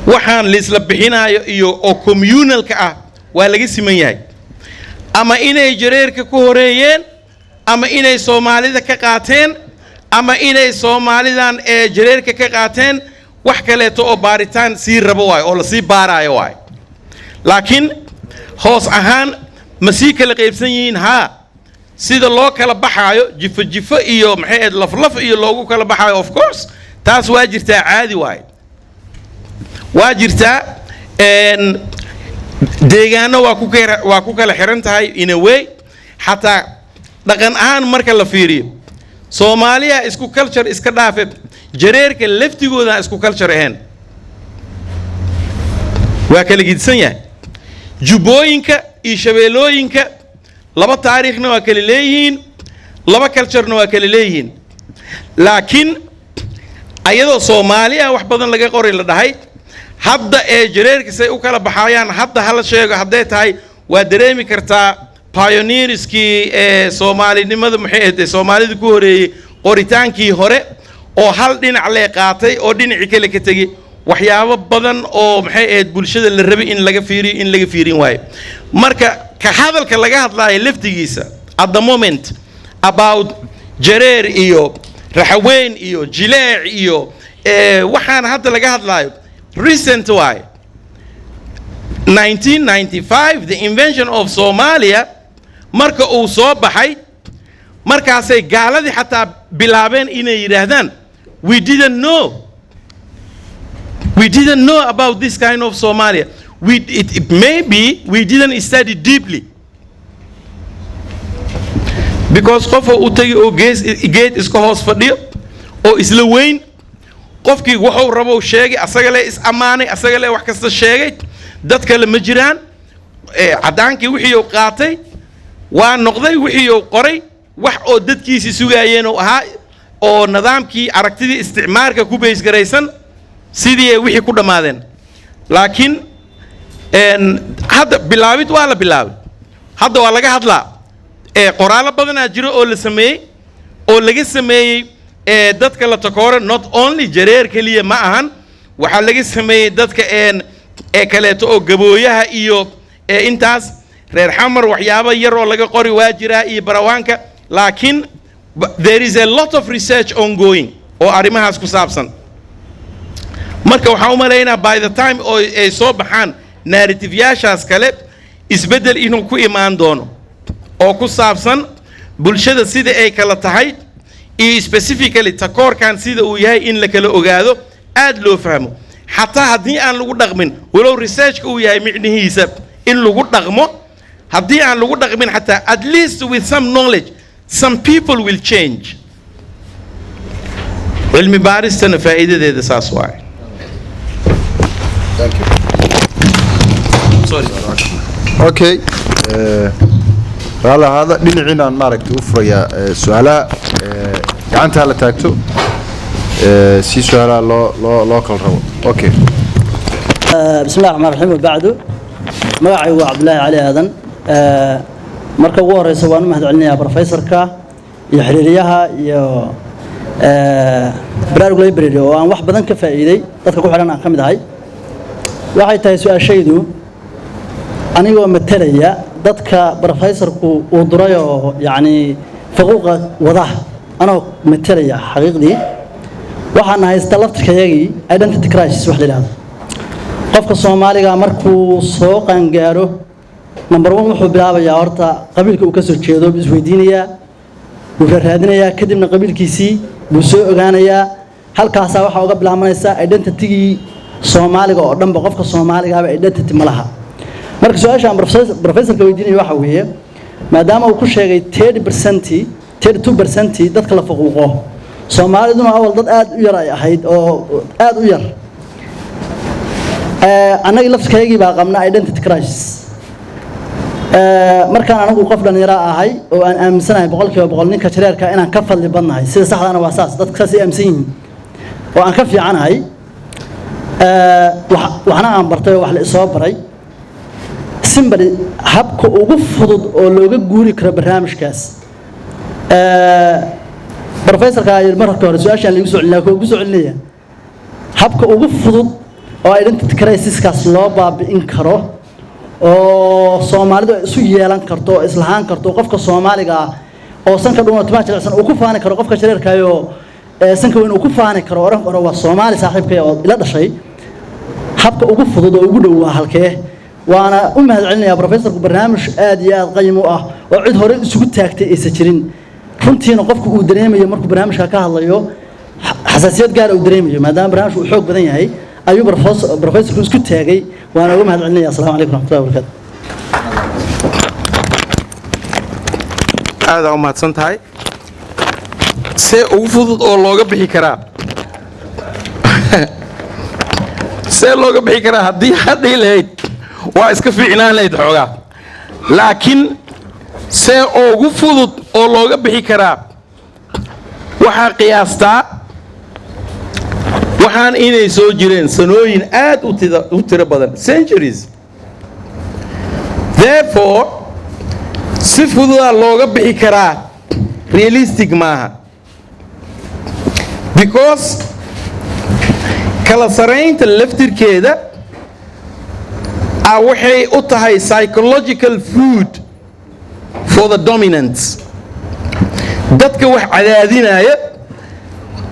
Speaker 5: waxaan lisla bixinayo iyo oo communalka ah waa laga siman yahay ama inay jareerka ku horeeyeen ama inay Soomaalida ka qaateen ama inay Soomaalidan ee jareerka ka qaateen wax kale oo baaritaan si rabo waay oo la si baarayo waay laakiin hoos ahaan ma si kala qaybsan yihiin ha sida loo kala baxayo jifo iyo maxay laf iyo loogu kala baxayo of course taas waa jirtaa caadi waay waa jirtaa deegaano waa ku kala xiran tahay in a way hatta dhaqan ahaan marka la fiiriyo Soomaaliya isku culture iska dhaafay jareerka laftigooda isku culture ahayn waa kala gidsan yahay jubooyinka iyo shabeelooyinka laba taariikhna waa kala leeyihiin laba culture-na waa kala leeyihiin laakiin ayadoo Soomaaliya wax badan laga qoray la dhahay hadda ee jareerka say u kala baxayaan hadda hal sheego haday tahay waa dareemi kartaa pioneerskii ee Soomaalinimada maxay ahayd Soomaalida ku horeeyay qoritaankii hore oo hal dhinac lee qaatay oo dhinaci kale ka tagay waxyaabo badan oo maxay ahayd bulshada la rabay in laga fiirin waayo marka ka hadalka laga hadlayo laftigiisa at the moment about jareer iyo raxweyn iyo jileec iyo waxaan hadda laga hadlayo recent why 1995 the invention of Somalia marka uu soo baxay markaasay gaaladii xataa bilaabeen inay yiraahdaan we didn't know We didn't know about this kind of Somalia. Maybe we didn't study deeply. Because qof uu tagay oo geed iska hoos fadhiyo oo isla weyn qofkii wuxuu rabo sheegay asaga le is amaanay asaga le wax kasta sheegay dad kale ma jiraan cadaankii wixii uu qaatay waa noqday wixii uu qoray wax oo dadkiisi sugaayeen oo ahaa oo nidaamkii aragtidii isticmaalka ku beys garaysan sidii wixii ku dhamaadeen laakiin hadda bilaabid waa la bilaabay hadda waa laga hadlaa qoraalo badan jiro oo la sameeyay oo laga sameeyay dadka la takooro not only jareer kaliya ma ahan waxa laga sameeyay dadka kaleeto oo gabooyaha iyo intaas reer xamar waxyaabo yar oo laga qori waa jira iyo barawaanka laakiin there is a lot of research ongoing oo arimahaas ku saabsan marka waxaan u maleynaa by the time oo ay soo baxaan narrative yaashaas kale isbedel inuu ku imaan doono oo ku saabsan bulshada sida ay kala tahay iyo specifically takoorkan sida uu yahay in la kala ogaado aad loo fahmo xataa haddii aan lagu dhaqmin walow researchka uu yahay micnihiisa in lagu dhaqmo haddii aan lagu dhaqmin xataa at least with some knowledge some people will change cilmi baaristana faa'iidadeeda saas waay
Speaker 1: Thank you.
Speaker 5: sorry
Speaker 1: Okay. هذا دينعنا مارك توفريا سؤالا gacanta la taagto si su'aala loo kala rabo okay
Speaker 6: بسم الله الرحمن الرحيم وبعده magacay waa Cabdullaahi Cali Aadan marka ugu horeysa waan u mahadcelinayaa professorka iyo xiriiriyaha iyo Baraarug Library oo aan wax badan ka faa'iiday dadka ku xiran aan kamid ahay waxay tahay su'aashaydu anigoo matalaya dadka professorku uu duray oo yaani faquuqa wadaha anoo matalaya xaqiiqdii waxaan haystaa laftirkayagii identity crisis wax la yiraahdo qofka Soomaaliga markuu soo qaangaaro number 1 wuxuu bilaabayaa horta qabiilka uu ka soo jeedo isweydiinaya uu raadinaya kadibna qabiilkiisii buu soo ogaanayaa halkaas waxa uga bilaabanaysa identity-gii Soomaaliga oo dhanba qofka Soomaaliga ah identity ma laha marka su'aasha professorka weydiinay waxa weeye maadaama uu ku sheegay 30% 32% dadka la faquuqo Soomaaliduna awal dad aad u yar ay ahayd oo aad u yar anaga laftirkaygii baa qabna identity crisis markaan anagu qof dhalinyaro ahay oo aan aaminsanahay 100% ninka jareerka inaan ka fadli badnahay sida saxdana waa saas dadka si aaminsan yihiin oo aan ka fiicanahay waxna aan bartay wax la soo baray simbali habka ugu fudud oo looga guuri karo barnaamijkaas professorka ay marka hore su'aashan lagu soo celinaa ku soo celinaya habka ugu fudud oo identity crisis kaas loo baabi'in karo oo Soomaalidu isu yeelan karto islahaan karto qofka Soomaaliga oo sanka dhuumo timaajilsan uu ku faani karo qofka jareerkaayo sanka weyn uu ku faani karo oran karo waa Soomaali saaxiibkay oo ila dhashay habka ugu fudud oo ugu dhow waa halkee waana u mahadcelinayaa professorku barnaamij aad iyo aad qiimo ah oo cid hore isugu taagtay aysan jirin runtiina qofku uu dareemayo markuu barnaamijka ka hadlayo xasaasiyad gaar ah uu dareemayo maadaama barnaamijku uu xoog badan yahay ayuu professorku isku taagay waana ugu mahadcelinayaa assalaamu calaykum warahmatullahi wabarakatuh
Speaker 5: aad u mahadsan tahay see ugu fudud oo looga bixi karaa see looga bixi karaa haddii hadday lahayd waa iska fiicnaan lahayd xoogaa laakiin see ugu fudud oo looga bixi karaa waxaa qiyaastaa waxaan inay soo jireen sanooyin aad u tiro badan centuries therefore si fududaa looga bixi karaa realistic maaha because kala saraynta laftirkeeda waxay u tahay psychological food for the dominants dadka wax cadaadinaya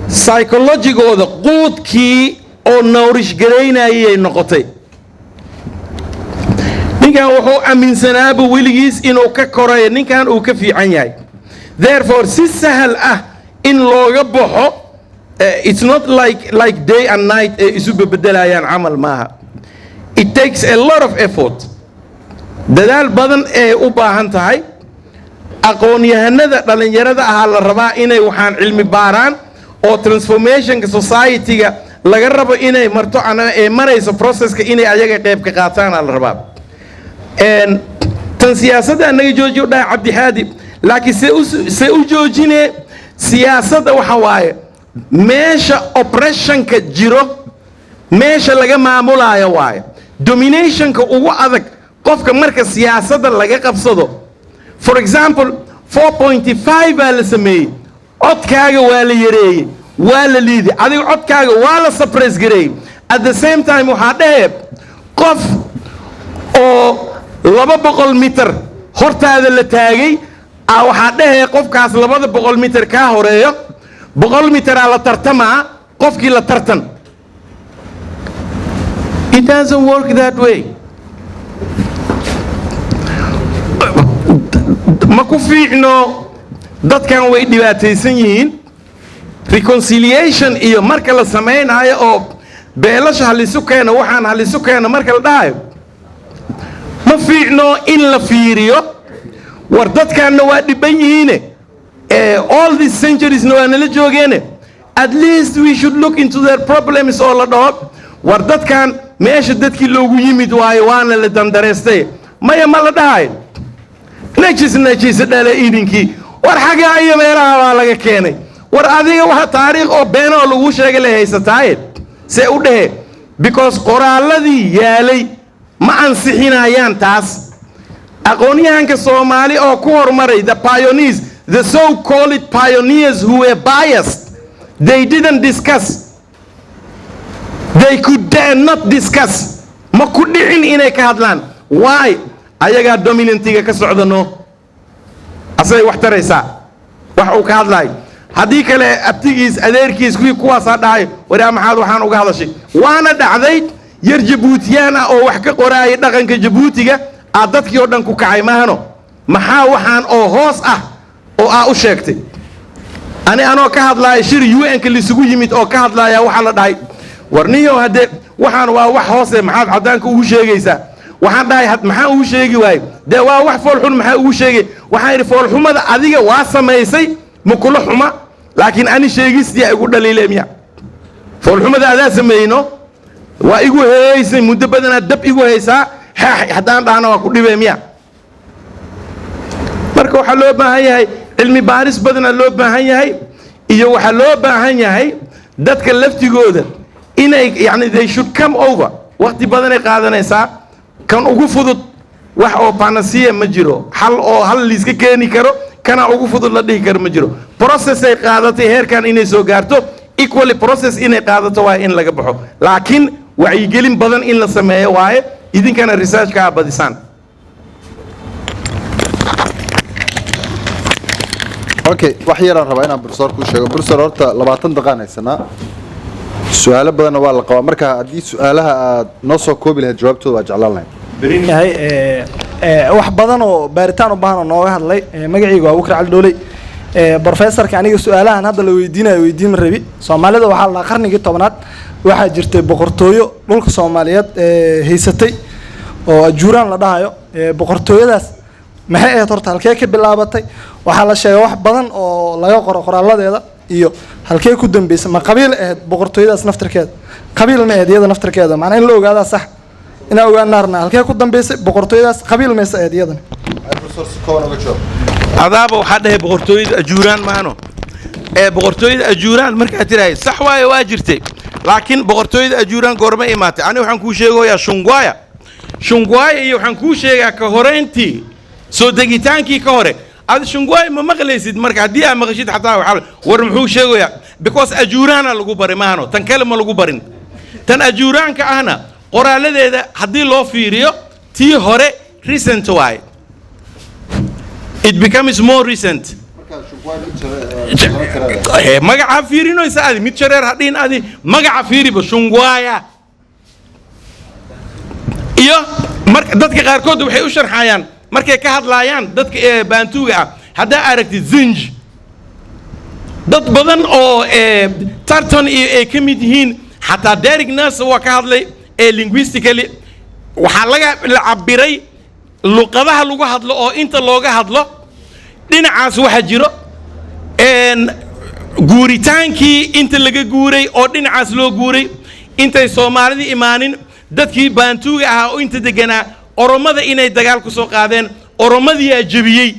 Speaker 5: psychologigooda quudkii oo nourish garaynayay noqotay ninkan wuxuu aaminsanaaba weligiis inuu ka korayo ninkan uu ka fiican yahay therefore si sahal ah in looga baxo it's not like day and night ee isu bedelayaan camal maaha. It takes a lot of effort. dadaal badan ee u baahan tahay. aqoon-yahanada dhalinyarada ahaa la rabaa inay waxaan cilmi baaraan oo transformationka society-ga laga rabo inay marto ee marayso processka inay ayaga qayb ka qaataan la rabaa. tan siyaasadda anaga joojiyo dhahay Cabdi Haadi, laakiin se u joojinee siyaasadda waxa waaye meesha oppressionka jiro meesha laga maamulaayo waaye. Dominationka ugu adag qofka marka siyaasadda laga qabsado. For example 4.5 baa la sameeyey, codkaaga waa la yareeyey, waa la liiday, adiga codkaaga waa la suppress gareeyey. At the same time waxaa dhahe qof oo 200 mitir hortaada la taagay waxaa dhahe qofkaas 200 mitir ka horeeyo 100 mitir la tartamaa qofkii la tartan. It doesn't work that way. ma ku fiicno dadkan way dhibaataysan yihiin. Reconciliation iyo marka la samaynayo oo beelasha halisu keena waxaan halisu keena marka la dhahayo ma fiicno in la fiiriyo war dadkanna waa dhiban yihiine all these centuries waa nala joogeene. At least we should look into their problems oo la dhaho war dadkan meesha dadkii loogu yimid waayo waana la dandareystay maya ma la dhahayo najis dhala idinkii war xagga iyo meelaha waa laga keenay war adiga waxa taariikh oo been oo lagu sheegay la haysataaye see u dhahe because qoraaladii yaalay ma ansixinayaan taas. aqoonyahanka Soomaali oo ku hormaray the pioneers, the so-called pioneers who were biased, they didn't discuss, they could dare not discuss. ma ku dhicin inay ka hadlaan. Why? ayagaa dominantiga ka socdano asay wax taraysaa wax uu ka hadlay. haddii kale abtigiis adeerkiis kuwaasaa dhahay waraa maxaad waxaan uga hadashay. waana dhacday yar Jabuutiyaan oo wax ka qoraayay dhaqanka Jabuutiga dadkii oo dhan ku kacay maahano. maxaa waxaan oo hoos ah oo u sheegtay. anoo ka hadlaaya shir UN-ka lisugu yimid oo ka hadlaaya waxa la dhahay warniyo hadde waxaan waa wax hoose maxaad cadaanka ugu sheegaysaa. waxaan dhahay maxaa ugu sheegi waayo dee waa wax foolxun maxaa ugu sheegay. waxaan yidhi foolxumada adiga waa samaysay ma kula xuma laakiin ani sheegistii igu dhaliilay miya. foolxumada adaa sameeyno waa igu heeysay muddo badanaa dab igu haysaa haddaan dhahna waa ku dhibay miya. marka waxaa loo baahan yahay cilmi baaris badanaa loo baahan yahay iyo waxaa loo baahan yahay dadka laftigooda inay yani they should come over. waqti badanay qaadanaysaa. kan ugu fudud wax oo panacea ma jiro. hal liiska keeni karo kana ugu fudud la dhihi karo ma jiro. process ay qaadatay heerkan inay soo gaarto equally process inay qaadato waa in laga baxo. laakiin wacyigelin badan in la sameeyo waaye idinkana researchka badisaan.
Speaker 1: okay wax yaraan rabaa inaan professor ku sheego. professor horta 20 daqiiqo haysanaa su'aalo badan waa la qabaa marka haddii su'aalaha aad noo soo koobi lahayd jawaabtooda waa jeclaan lahayd.
Speaker 7: yahay wax badan oo baaritaan u baahan oo nooga hadlay magacaygu waa Abubakar Cali Dooley. professorka aniga su'aalahan hadda la weydiin ma rabi. Soomaalida waxaa la qarnigii 10aad waxaa jirtay boqortooyo dhulka Soomaaliyeed haysatay oo ajuuraan la dhahayo. boqortooyadaas maxay ahayd horta halkee ka bilaabatay? waxaa la sheegay wax badan oo laga qoro qoraaladeeda iyo halkee ku dambeysay. ma qabiil ahayd boqortooyadaas naftirkeeda? qabiil ma ahayd iyada naftirkeeda? macna in la ogaadaa sax ina ogaanaarna halkee ku dambeysay boqortooyadaas qabiil ma ahayd iyadana.
Speaker 1: professor si kooban uga jawaab.
Speaker 5: adaaba waxaa dhahay boqortooyada ajuuraan maano. boqortooyada ajuuraan markaa tirahay sax waaye waa jirtay laakiin boqortooyada ajuuraan goorma imaatay. ani waxaan kuu sheegayaa shungwaaya iyo waxaan kuu sheegaa ka horeyntii soo degitaankii ka hore. shungwaaya ma maqlaysid marka haddii aad maqashid xataa waxaa war muxuu sheegayaa because ajuuraana lagu bari maano tan kale ma lagu barin. tan ajuuraanka ahna qoraaladeeda haddii loo fiiriyo tii hore recent waaye. it becomes more recent. magaca fiirinoysa adi mid shareer hadhiin adi magaca fiiriba shungwaaya iyo marka dadka qaarkood waxay u sharxayaan markay ka hadlaayaan dadka baantuuga ah haddaa aragtid zinj dad badan oo tartan iyo ay ka mid yihiin xataa Derek Nurse waa ka hadlay linguistically waxaa laga cabiray luqadaha lagu hadlo oo inta looga hadlo dhinacaas waxa jiro guuritaankii inta laga guuray oo dhinacaas loo guuray intay Soomaalida imaanin dadkii baantuuga ahaa oo inta deganaa oromada inay dagaal ku soo qaadeen oromadii aa jabiyey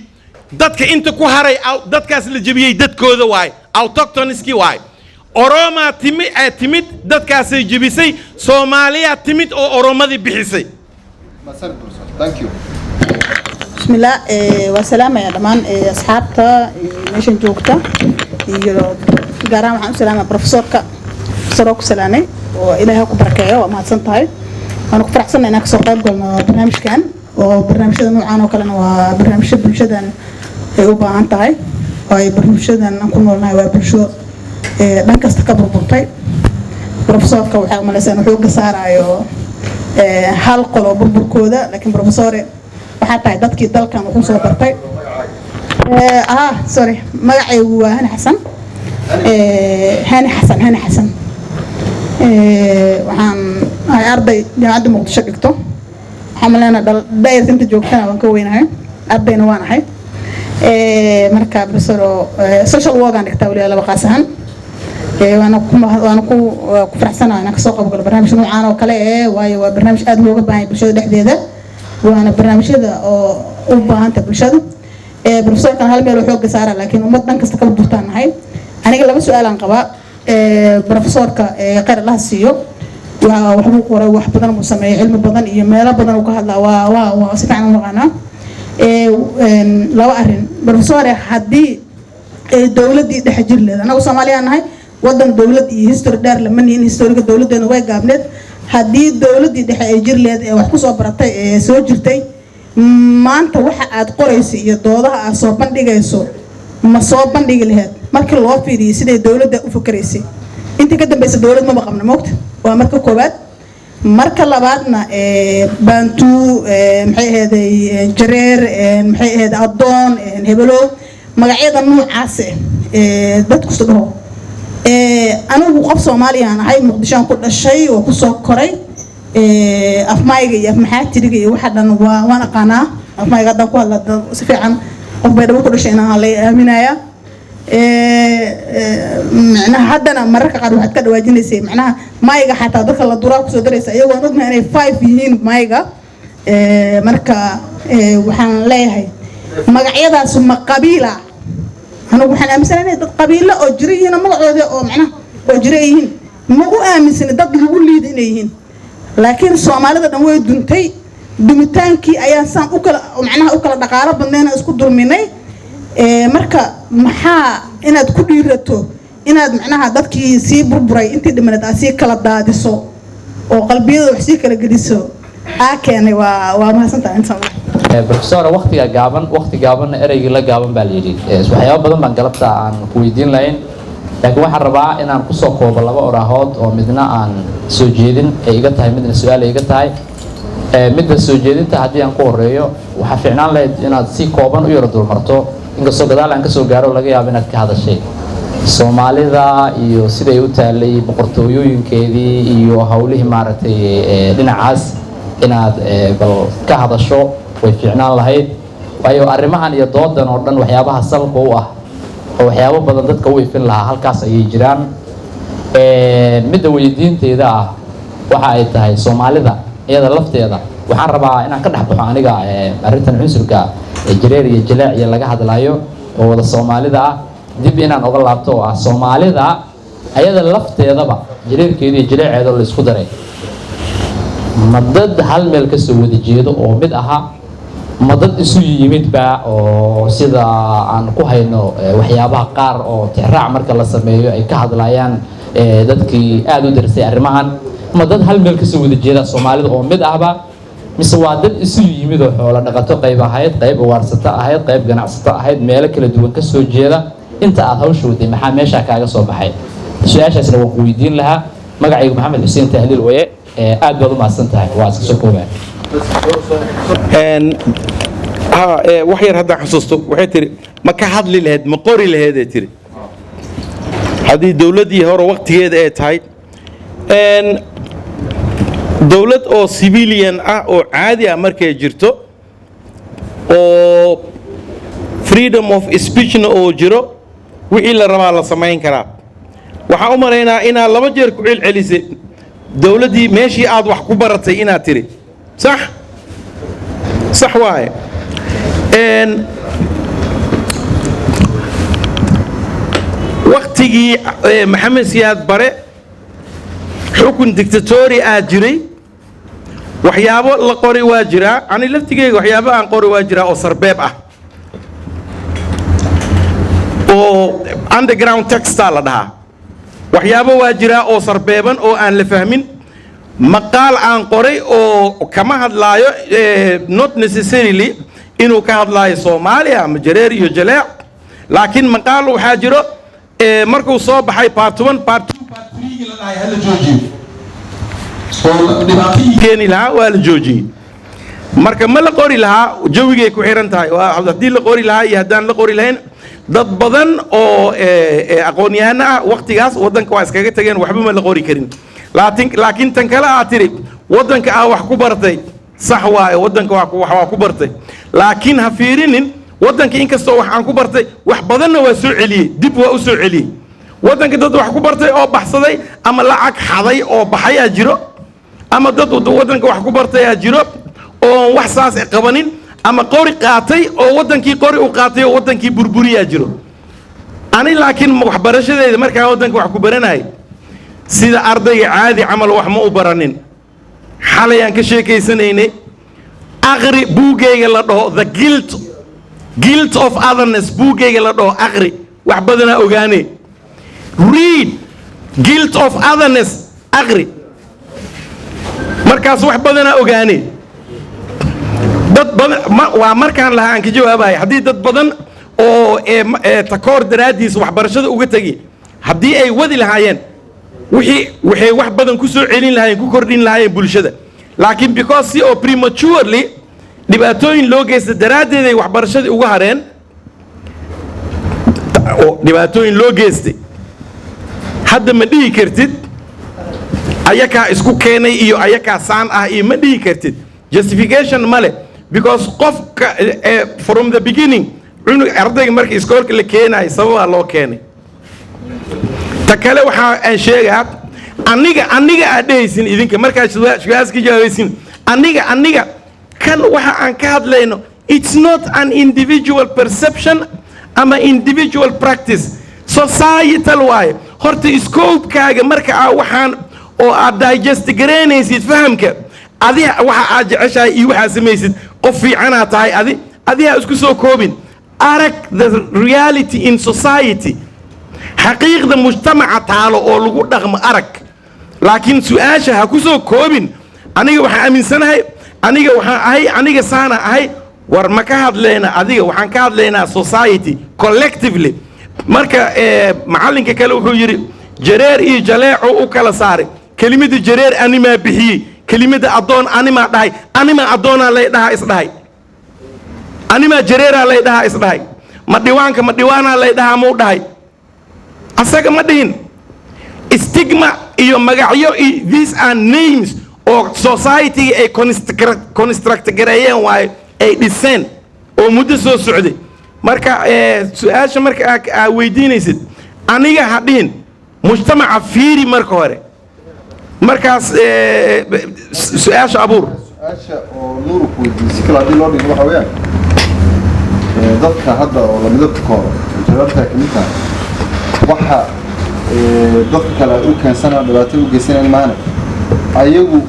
Speaker 5: dadka inta ku haray dadkaas la jabiyey dadkooda waay autochthoniski waay oroma timid dadkaasay jabisay Soomaaliya timid oo oromadii bixisay
Speaker 1: thank you
Speaker 8: بسم الله والسلام يا دمان أصحابتا ماشين جوكتا يجلو جارام عن سلامة بروفيسورك سروك سلامي وإلهي كبركايا وما تصنتهاي أنا كفر حسن إنك سوقات قلنا برنامج كان وبرنامج هذا نوعنا وكلنا وبرنامج بلشدن يوبا عنتهاي وهي برنامج نكون لنا وبلشو لانك استقبل بطي بروفيسورك وحاول لسان وحوق سارة يو حلقة لو بربركودا لكن بروفيسوري وحتى dadkii dalkan wuxuu soo bartay sorry magacaygu waa Hani Xasan waxaan ahay arday jaamacadda Muqdisho dhigto waxaan maleynaa daayirta inta joogtana waan ka weynahay ardayna waan ahay marka professor social work aan dhigtaa waliba laba qaas ahaan waana ku faraxsanahay inaan ka soo qayb galo barnaamij noocan oo kale waayo waa barnaamij aad looga baahan yahay bulshada dhexdeeda وانا برنامجيدا oo u baahanta bulshada professorkan hal meel wuxuu gasaara laakiin ummadan kasta kala durtaan nahay aniga laba su'aal aan qaba professorka qeyr Allah siiyo wuxuu qoray wax badan uu sameeyay cilmi badan iyo meelo badan uu ka hadlaa waa si fiican u maqana laba arin professor hadii dawladii dhex jir leedahay anagu Soomaaliya nahay wadan dawlad iyo history dheer lama nihin historiga dawladeena way gaabneed haddii dawladii dhexe ay jir leed ee wax ku soo baratay ee soo jirtay maanta waxa aad qorayso iyo doodaha aad soo bandhigayso ma soo bandhigi lahayd markii loo fiiriyo siday dawladda u fikiraysay intii ka dambeysay dawlad ma qabna moogta waa marka koobaad marka labaadna bantu maxay ahaday jareer maxay ahayd adoon hebelo magacyada noocaas dadku soo dhaho anigu qof Soomaaliyan ahay Muqdisho ku dhashay oo ku soo koray afmayga iyo afmaxaatiriga iyo waxa dhan waan aqaanaa afmayga dad ku hadla si fiican qof bay ku dhashay inaan la aaminaya macnaha haddana mararka qaar waxaad ka dhawaajinaysay macnaha mayga xataa dadka la duraa ku soo daraysa iyagoo ognahay inay 5 yihiin mayga marka waxaan leeyahay magacyadaas ma qabiila أنا وحنا مثلاً دad qabiilo oo jirayeen magacooda oo macnaha oo jirayeen ma u aaminsan dad lagu liidinayeen laakiin Soomaalida dhan way duntay dumitaankii ayaa saan u kala dhaqaale badneena isku dulminay marka maxaa inaad ku dhiirato inaad macnaha dadkii si burburay intii dhimanad si kala daadiso oo qalbiyada wax si kala geliso keenay waa mahadsantahay inta
Speaker 9: professor waqtiga gaaban ereyga la gaaban baa leeyahay waxyaabo badan baan galabta aan ku weydiin lahayn laakiin waxaan rabaa inaan ku soo koobo laba orahood oo midna aan soo jeedin ay iga tahay midna su'aal ay iga tahay midda soo jeedinta haddii aan ku horeeyo waxa fiicnaan lahayd inaad si kooban u yara dulmarto inkastoo gadaal aan ka soo gaaro laga yaabo inaad ka hadashay Soomaalida iyo siday u taalay boqortooyooyinkeedii iyo hawlihii maaragtay dhinacaas inaad bal ka hadasho way fiicnaan lahayd waayo arrimahan iyo doodan oo dhan waxyaabaha salka u ah oo waxyaabo badan dadka u ifin lahaa halkaas ayay jiraan midda weydiinteeda ah waxa ay tahay Soomaalida iyada lafteeda waxaan rabaa inaan ka dhaxbaxo aniga arrintan cunsurka jareer iyo jilaac iyo laga hadlayo oo wada Soomaalida ah dib inaan uga laabto oo ah Soomaalida ayada lafteedaba jareerkeeda iyo jilaaceeda la isku daray madad hal meel ka soo wada jeedo oo mid aha madad isu yimid ba oo sida aan ku hayno waxyaabaha qaar oo tixraac marka la sameeyo ay ka hadlayaan dadkii aad u darsay arrimahan madad hal meel ka soo wada jeeda Soomaalida oo mid ahba mise waa dad isu yimid oo xoolo dhaqato qayb ahayd qayb waarsata ahayd qayb ganacsato ahayd meelo kala duwan ka soo jeeda inta aad hawshooday maxaa meesha kaaga soo baxay su'aashaasna waan ku weydiin lahaa magacaygu Maxamed Xuseen Tahliil Waye aad baad u mahadsan tahay waa iska soo koobay
Speaker 5: wax yar hadda xasuusto waxay tiri ma ka hadli lahayd ma qori lahayd tiri haddii dowladdii hore waqtigeeda ay tahay dowlad oo civilian ah oo caadi ah markay jirto oo freedom of speechna oo jiro wixii la rabaa la samayn karaa waxaan u malaynaa inaad 2 jeer ku celcelisay dowladdii meeshii aad wax ku baratay inaad tiri صح صح waaye waqtigii maxamed siyaad bare xukun dictatori aad jiray waxyaabo la qori waa jiraa ani laftigeyga waxyaabo aan qori waa jiraa oo sarbeeb ah oo underground texta la dhahaa waxyaabo waa jiraa oo sarbeeban oo aan la fahmin maqaal aan qoray oo kama hadlaayo not necessarily inuu ka hadlaayo Soomaaliya ama jareer iyo jaleec laakiin maqaal waxaa jiro markuu soo baxay part 1 part 2 part 3 la dhahay hal joojiyo oo dhibaatooyin keeni lahaa waa la joojiyay marka ma la qori lahaa jawigay ku xiran tahay haddii la qori lahaa iyo haddaan la qori lahayn dad badan oo aqoon-yahano ah waqtigaas waddanka waa iskaga tageen waxba ma la qori karin laakiin tan kale aad tiri waddanka aa wax ku bartay sax waaye waddanka waa ku bartay laakiin ha fiirinin waddanka inkastoo wax aan ku bartay wax badanna waa soo celiyey dib waa u soo celiyey waddanka dad wax ku bartay oo baxsaday ama lacag xaday oo baxayaa jiro ama dad waddanka wax ku bartayaa jiro oo wax saas qabanin ama qori qaatay oo waddankii qori u qaatay oo waddankii burburiyaa jiro ani laakiin waxbarashadeeda markaan waddanka wax ku baranayay sida ardayga caadi camal wax ma u baranin xalay aan ka sheekaysanaynay aqri buugayga la dhaho the guilt of otherness buugayga la dhaho aqri wax badanaa ogaane read guilt of otherness aqri markaas wax badanaa ogaane dad badan waa markaan lahaa aan ka jawaabaya haddii dad badan oo takoor daraaddiis waxbarashada uga tegi haddii ay wadi lahaayeen waxay wax badan ku soo celin lahaayeen ku kordhin lahaayeen bulshada laakiin because si oo prematurely dhibaatooyin loo geysta daraaddeed ay waxbarashadii uga hareen dhibaatooyin loo geystay hadda ma dhihi kartid ayakaa isku keenay iyo ayakaa saan ah iyo ma dhihi kartid justification male because qofka from the beginning cunug ardayga marka iskoolka la keenayo sababaa loo keenay ta kale waxaa aan sheegaa aniga aad dhehaysin idinka markaad su-aas ka jawaabaysin aniga kan waxa aan ka hadlayno it's not an individual perception ama individual practice societal waaye horta scope-kaaga marka aa waxaan oo aad digest garaynaysid fahamka adiga waxa aad jeceshahay iyo waxaa samaysid qof fiicanaa tahay adiga isku soo koobin arag the reality in society xaqiiqda mujtamaca taalo oo lagu dhaqmo arag laakiin su-aasha ha ku soo koobin aniga waxaan aaminsanahay aniga waxaan ahay aniga saana ahay war ma ka hadlayna adiga waxaan ka hadlaynaa society collectively marka macallinka kale wuxuu yidhi jareer iyo jaleeco u kala saaray kelimada jareer animaa bixiyey kelimada addoon animaa dhahay animaa addoonaa lay dhahaa isdhahay animaa jareeraa lay dhahaa isdhahay ma dhiwaanaa lay dhahaa mau dhahay asaga ma dhihin stigma iyo magacyo these are names oo society ay construct gareeyeen waaye ay dhiseen oo muddo soo socday marka su-aasha marka aa weydiinaysid aniga ha dhihin mujtamaca fiiri marka hore markaas su-aasha abuur
Speaker 1: su-aasha oo nuuru ku weydiisay kala haddii loo dhigo waxa weeyaan dadka hadda oo la midabta kooda jawaabtaa ka mid tahay waxa dadka kale u keensanaa dhibaato u geysanayaan maana ayagu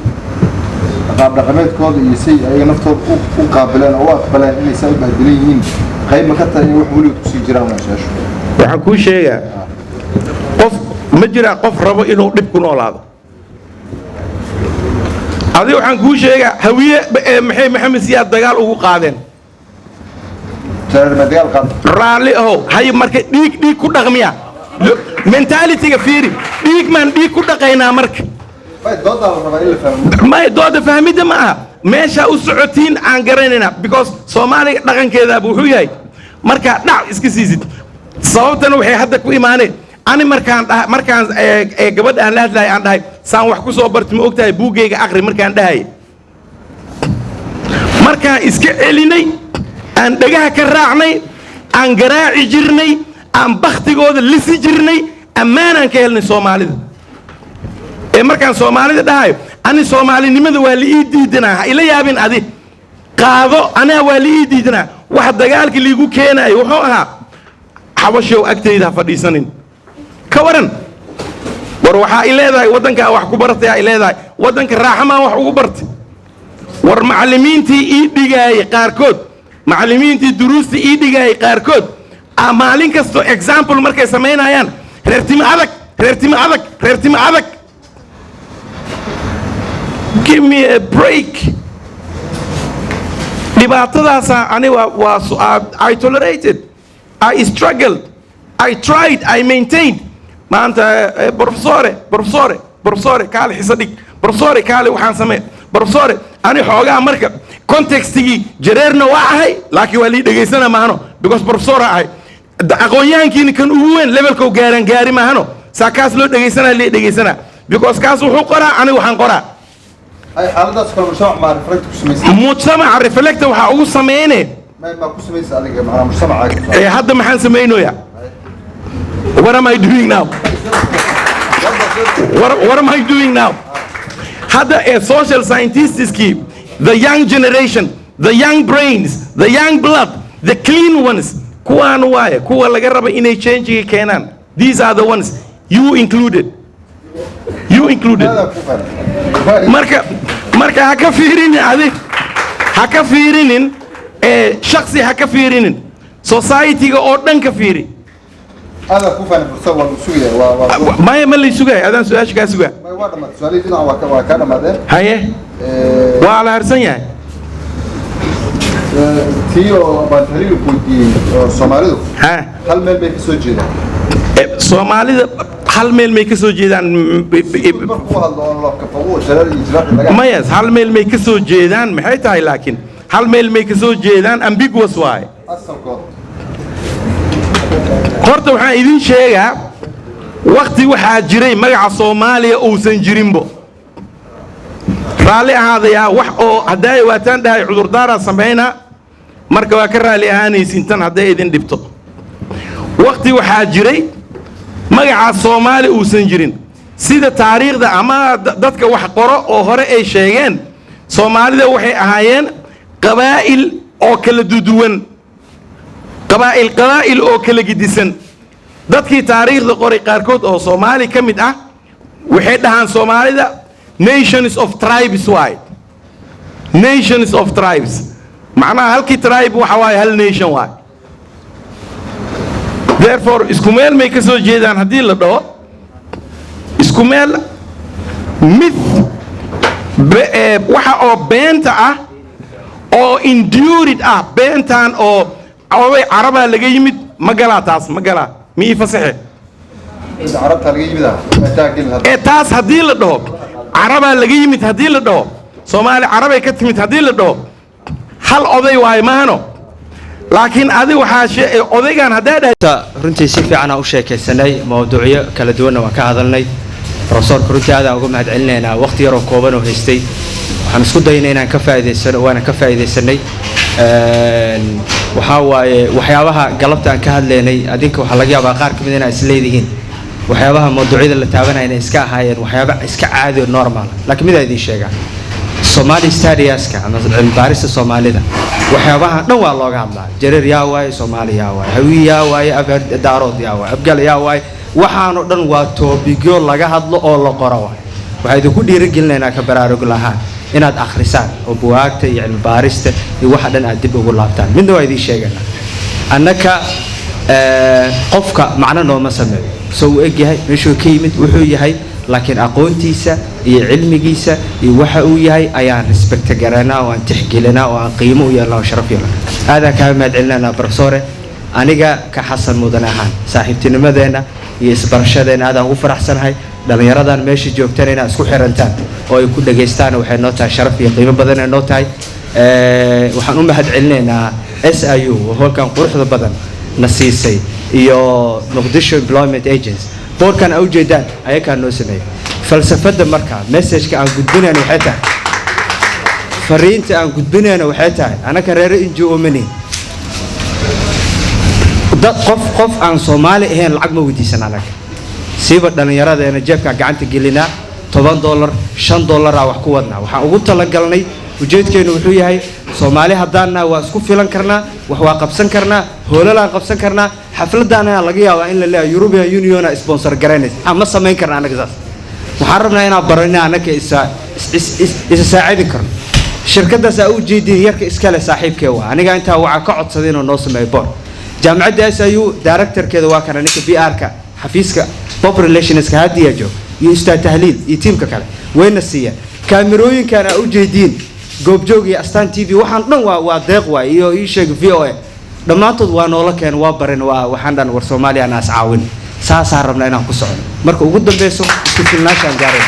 Speaker 1: qaab dhaqameedkooda iyo say ayaga naftooda u qaabileen oo u aqbaleen inay saa u bahdilan yihiin qayb ma ka tahay in wax weligood kusii jiraan waashaashu
Speaker 5: waxaan kuu sheegaa qof ma jiraa qof rabo inuu dhib ku noolaado adiga waxaan kuu sheegaa hawiye maxay maxamed siyaad dagaal ugu qaadeen raalli ahow hay marka dhiig ku dhaqmiya mentalityga fiiri dhiig maan dhiig ku dhaqaynaa marka may dooda fahmidda ma aha meesha u socotiin aan garanaynaa because soomaaliga dhaqankeedaaba wuxuu yahay markaa dhac iska siisid sababtana waxay hadda ku imaaneen ani markaan gabadha aan la hadlahay aan dhahay saan wax ku soo barti ma ogtahay buuggayga aqri markaan dhahay markaan iska celinay aan dhagaha ka raacnay aan garaaci jirnay aan baktigooda lisi jirnay ammaanaan ka helnay soomaalida ee markaan soomaalida dhahayo ani soomaalinimada waa la ii diidanaa ha ila yaabin adi qaado anaa waa la ii diidanaa wax dagaalkii liigu keenayo wuxuu ahaa xabashow agtayda ha fadhiisanin ka waran war waxaa i leedahay waddankaa wax ku bartay ay leedahay waddanka raaxamaan wax ugu bartay war macallimiintii ii dhigaayay qaarkood macallimiintii duruustii ii dhigaayay qaarkood maalin kasto example markay samaynayaan reertimo adag reertimo adag reertimo adag give me a break dhibaatadaasa ani I tolerated I struggled I tried I maintained maanta professore kaale xisa dhig professore kaale waxaan samee professore ani xoogaa marka contextigii jareerna waa ahay laakiin waa lii dhegaysana maahano because professor ahay aqoonyahankiina kan ugu weyn levelka gaari maahano saa kaas loo dhegaysanaa lii dhegaysanaa because kaas wuxuu qoraa ani waxaan qoraa
Speaker 1: xaaladaas kale
Speaker 5: mujtamaca reflecta waxaa ugu sameynee
Speaker 1: ما كسميس عليك مع مجتمعك
Speaker 5: hadda maxaan samaynoya what am I doing now what am I doing now hadda social scientists the young generation the young brains the young blood the clean ones kuwaan waaye kuwa laga raba inay change keenaan these are the ones you included marka ha ka fiirinin adi ha ka fiirinin shakhsi ha ka fiirinin society-ga oo dhan ka fiiri
Speaker 1: هذا كوفان فرصة والسوية
Speaker 5: ما يملي سوية هذا سؤال شو كاسوية
Speaker 1: ما يوارد ما سؤالي دينا وكان ما ده
Speaker 5: هاي وعلى هرسنيا
Speaker 1: تيو بانتريو بودي سوماليدو
Speaker 5: ها
Speaker 1: هل ميل بيك سوجيدا
Speaker 5: سوماليدا هل ميل ميك سوجيدان ما يس هل ميل ميك سوجيدان محيطها لكن هل ميل ميك سوجيدان ambiguous واي horta waxaan idin sheegaa waqti waxaa jiray magaca Soomaaliya uusan jirinbo raali ahaadaya wax oo haday waataan dhahay cudurdaara sameeyna marka waa ka raali ahaanaysiin tan haday idin dhibto waqti waxaa jiray magaca Soomaaliya uusan jirin sida taariikhda ama dadka wax qoro oo hore ay sheegeen Soomaalida waxay ahaayeen qabaa'il oo kala duwan qabaa'il oo kala gidisan dadkii taariikhda qoray qaarkood oo Soomaali ka mid ah waxay dhahaan Soomaalida nations of tribes waay nations of tribes macnaha halkii tribe waxa waay hal nation waay therefore isku meel may ka soo jeedaan haddii la dhaho isku meel myth waxa oo beenta ah oo endured ah beentan oo away caraba laga yimid magala taas magala mi fasaxe
Speaker 1: carabta laga yimid
Speaker 5: taas hadii la dhaho caraba laga yimid hadii la dhaho Soomaali carabay ka timid hadii la dhaho hal oday waay maahano laakiin adi waxa odaygan hadaa dhahay
Speaker 3: runtii si fiican u sheekaysanay mawduucyo kala duwan oo ka hadalnay professor runtii aad uga mahad celinayna waqti yar oo kooban oo haystay waxaan isku daynay inaan ka faa'iideysano waana ka faa'iideysanay waxa waaye waxyaabaha galabta aan ka hadlaynay adinka waxa laga yaabaa qaar kamid inay isleeyihiin waxyaabaha mawduucyada la taabanayna iska ahaayeen waxyaabo iska caadi oo normal laakiin mid ay idin sheegaan Somali studies-ka ama cilmi-baarista Soomaalida waxyaabaha dhan waa looga hadlaa jareer yaa waay Soomaali yaa waay hawi yaa waay afar daarood yaa waay abgal yaa waay waxaan oo dhan waa topic-yo laga hadlo oo la qoro waay waxa idinku dhiirigelinaynaa ka baraarug lahaan inaad akhrisaan oo buugaagta iyo cilmi-baarista iyo waxa dhan aad dib ugu laabtaan midna waa idin sheeganaa annaka qofka macna nooma sameeyo soo uu egyahay meeshuu ka yimid wuxuu yahay laakiin aqoontiisa iyo cilmigiisa iyo waxa uu yahay ayaan respect garanaa oo aan tixgelinaa oo aan qiimo u yeelnaa oo sharaf yeelnaa aada ka mahad celinayna professore aniga ka xasan mudan ahaan saaxiibtinimadeena iyo isbarashadeena aad ugu faraxsanahay dhalinyaradan meesha joogtaan inay isku xirantaan oo ay ku dhageystaan waxay noo tahay sharaf iyo qiimo badan ay noo tahay waxaan u mahad celinaynaa SIU oo halkan quruxda badan na siisay iyo Muqdisho Employment Agency boardkan ay u jeedaan ayaga noo sameeyay falsafada marka message-ka aan gudbinayno waxay tahay fariinta aan gudbinayno waxay tahay anaka reer NGO mani dad qof aan Soomaali ahayn lacag ma weydiisan anaga siiba dhalinyaradeena jeebka gacanta gelinaa $10 $5 wax ku wadnaa waxaan ugu talagalnay ujeedkeenu wuxuu yahay Soomaali hadaana waa isku filan karnaa wax waa qabsan karnaa hoolaan qabsan karnaa xafladana laga yaabaa in la leeyahay European Union sponsor garanaysa ama sameyn karnaa anaga saas waxaan rabnaa inaan barano anaga isa saacidi karno shirkadaas ay u jeedin yarka iska leh saaxiibkee waa aniga inta waxa ka codsaday inuu noo sameeyo board jaamacadda SIU director-keeda waa kana ninka PR-ka xafiiska public relations ka hadiya joog iyo ustaad tahliil iyo teamka kale wayna siiyaan kaamirooyinkan ay u jeedin goobjoog iyo astaan TV waxaan dhan waa deeq waa iyo ii sheeg VOA dhamaantood waa noola keen waa barin waa waxaan dhan war Soomaaliya naas caawin saasa rabnaa inaan ku socono marka ugu dambeeyso isku filnaashan gaareen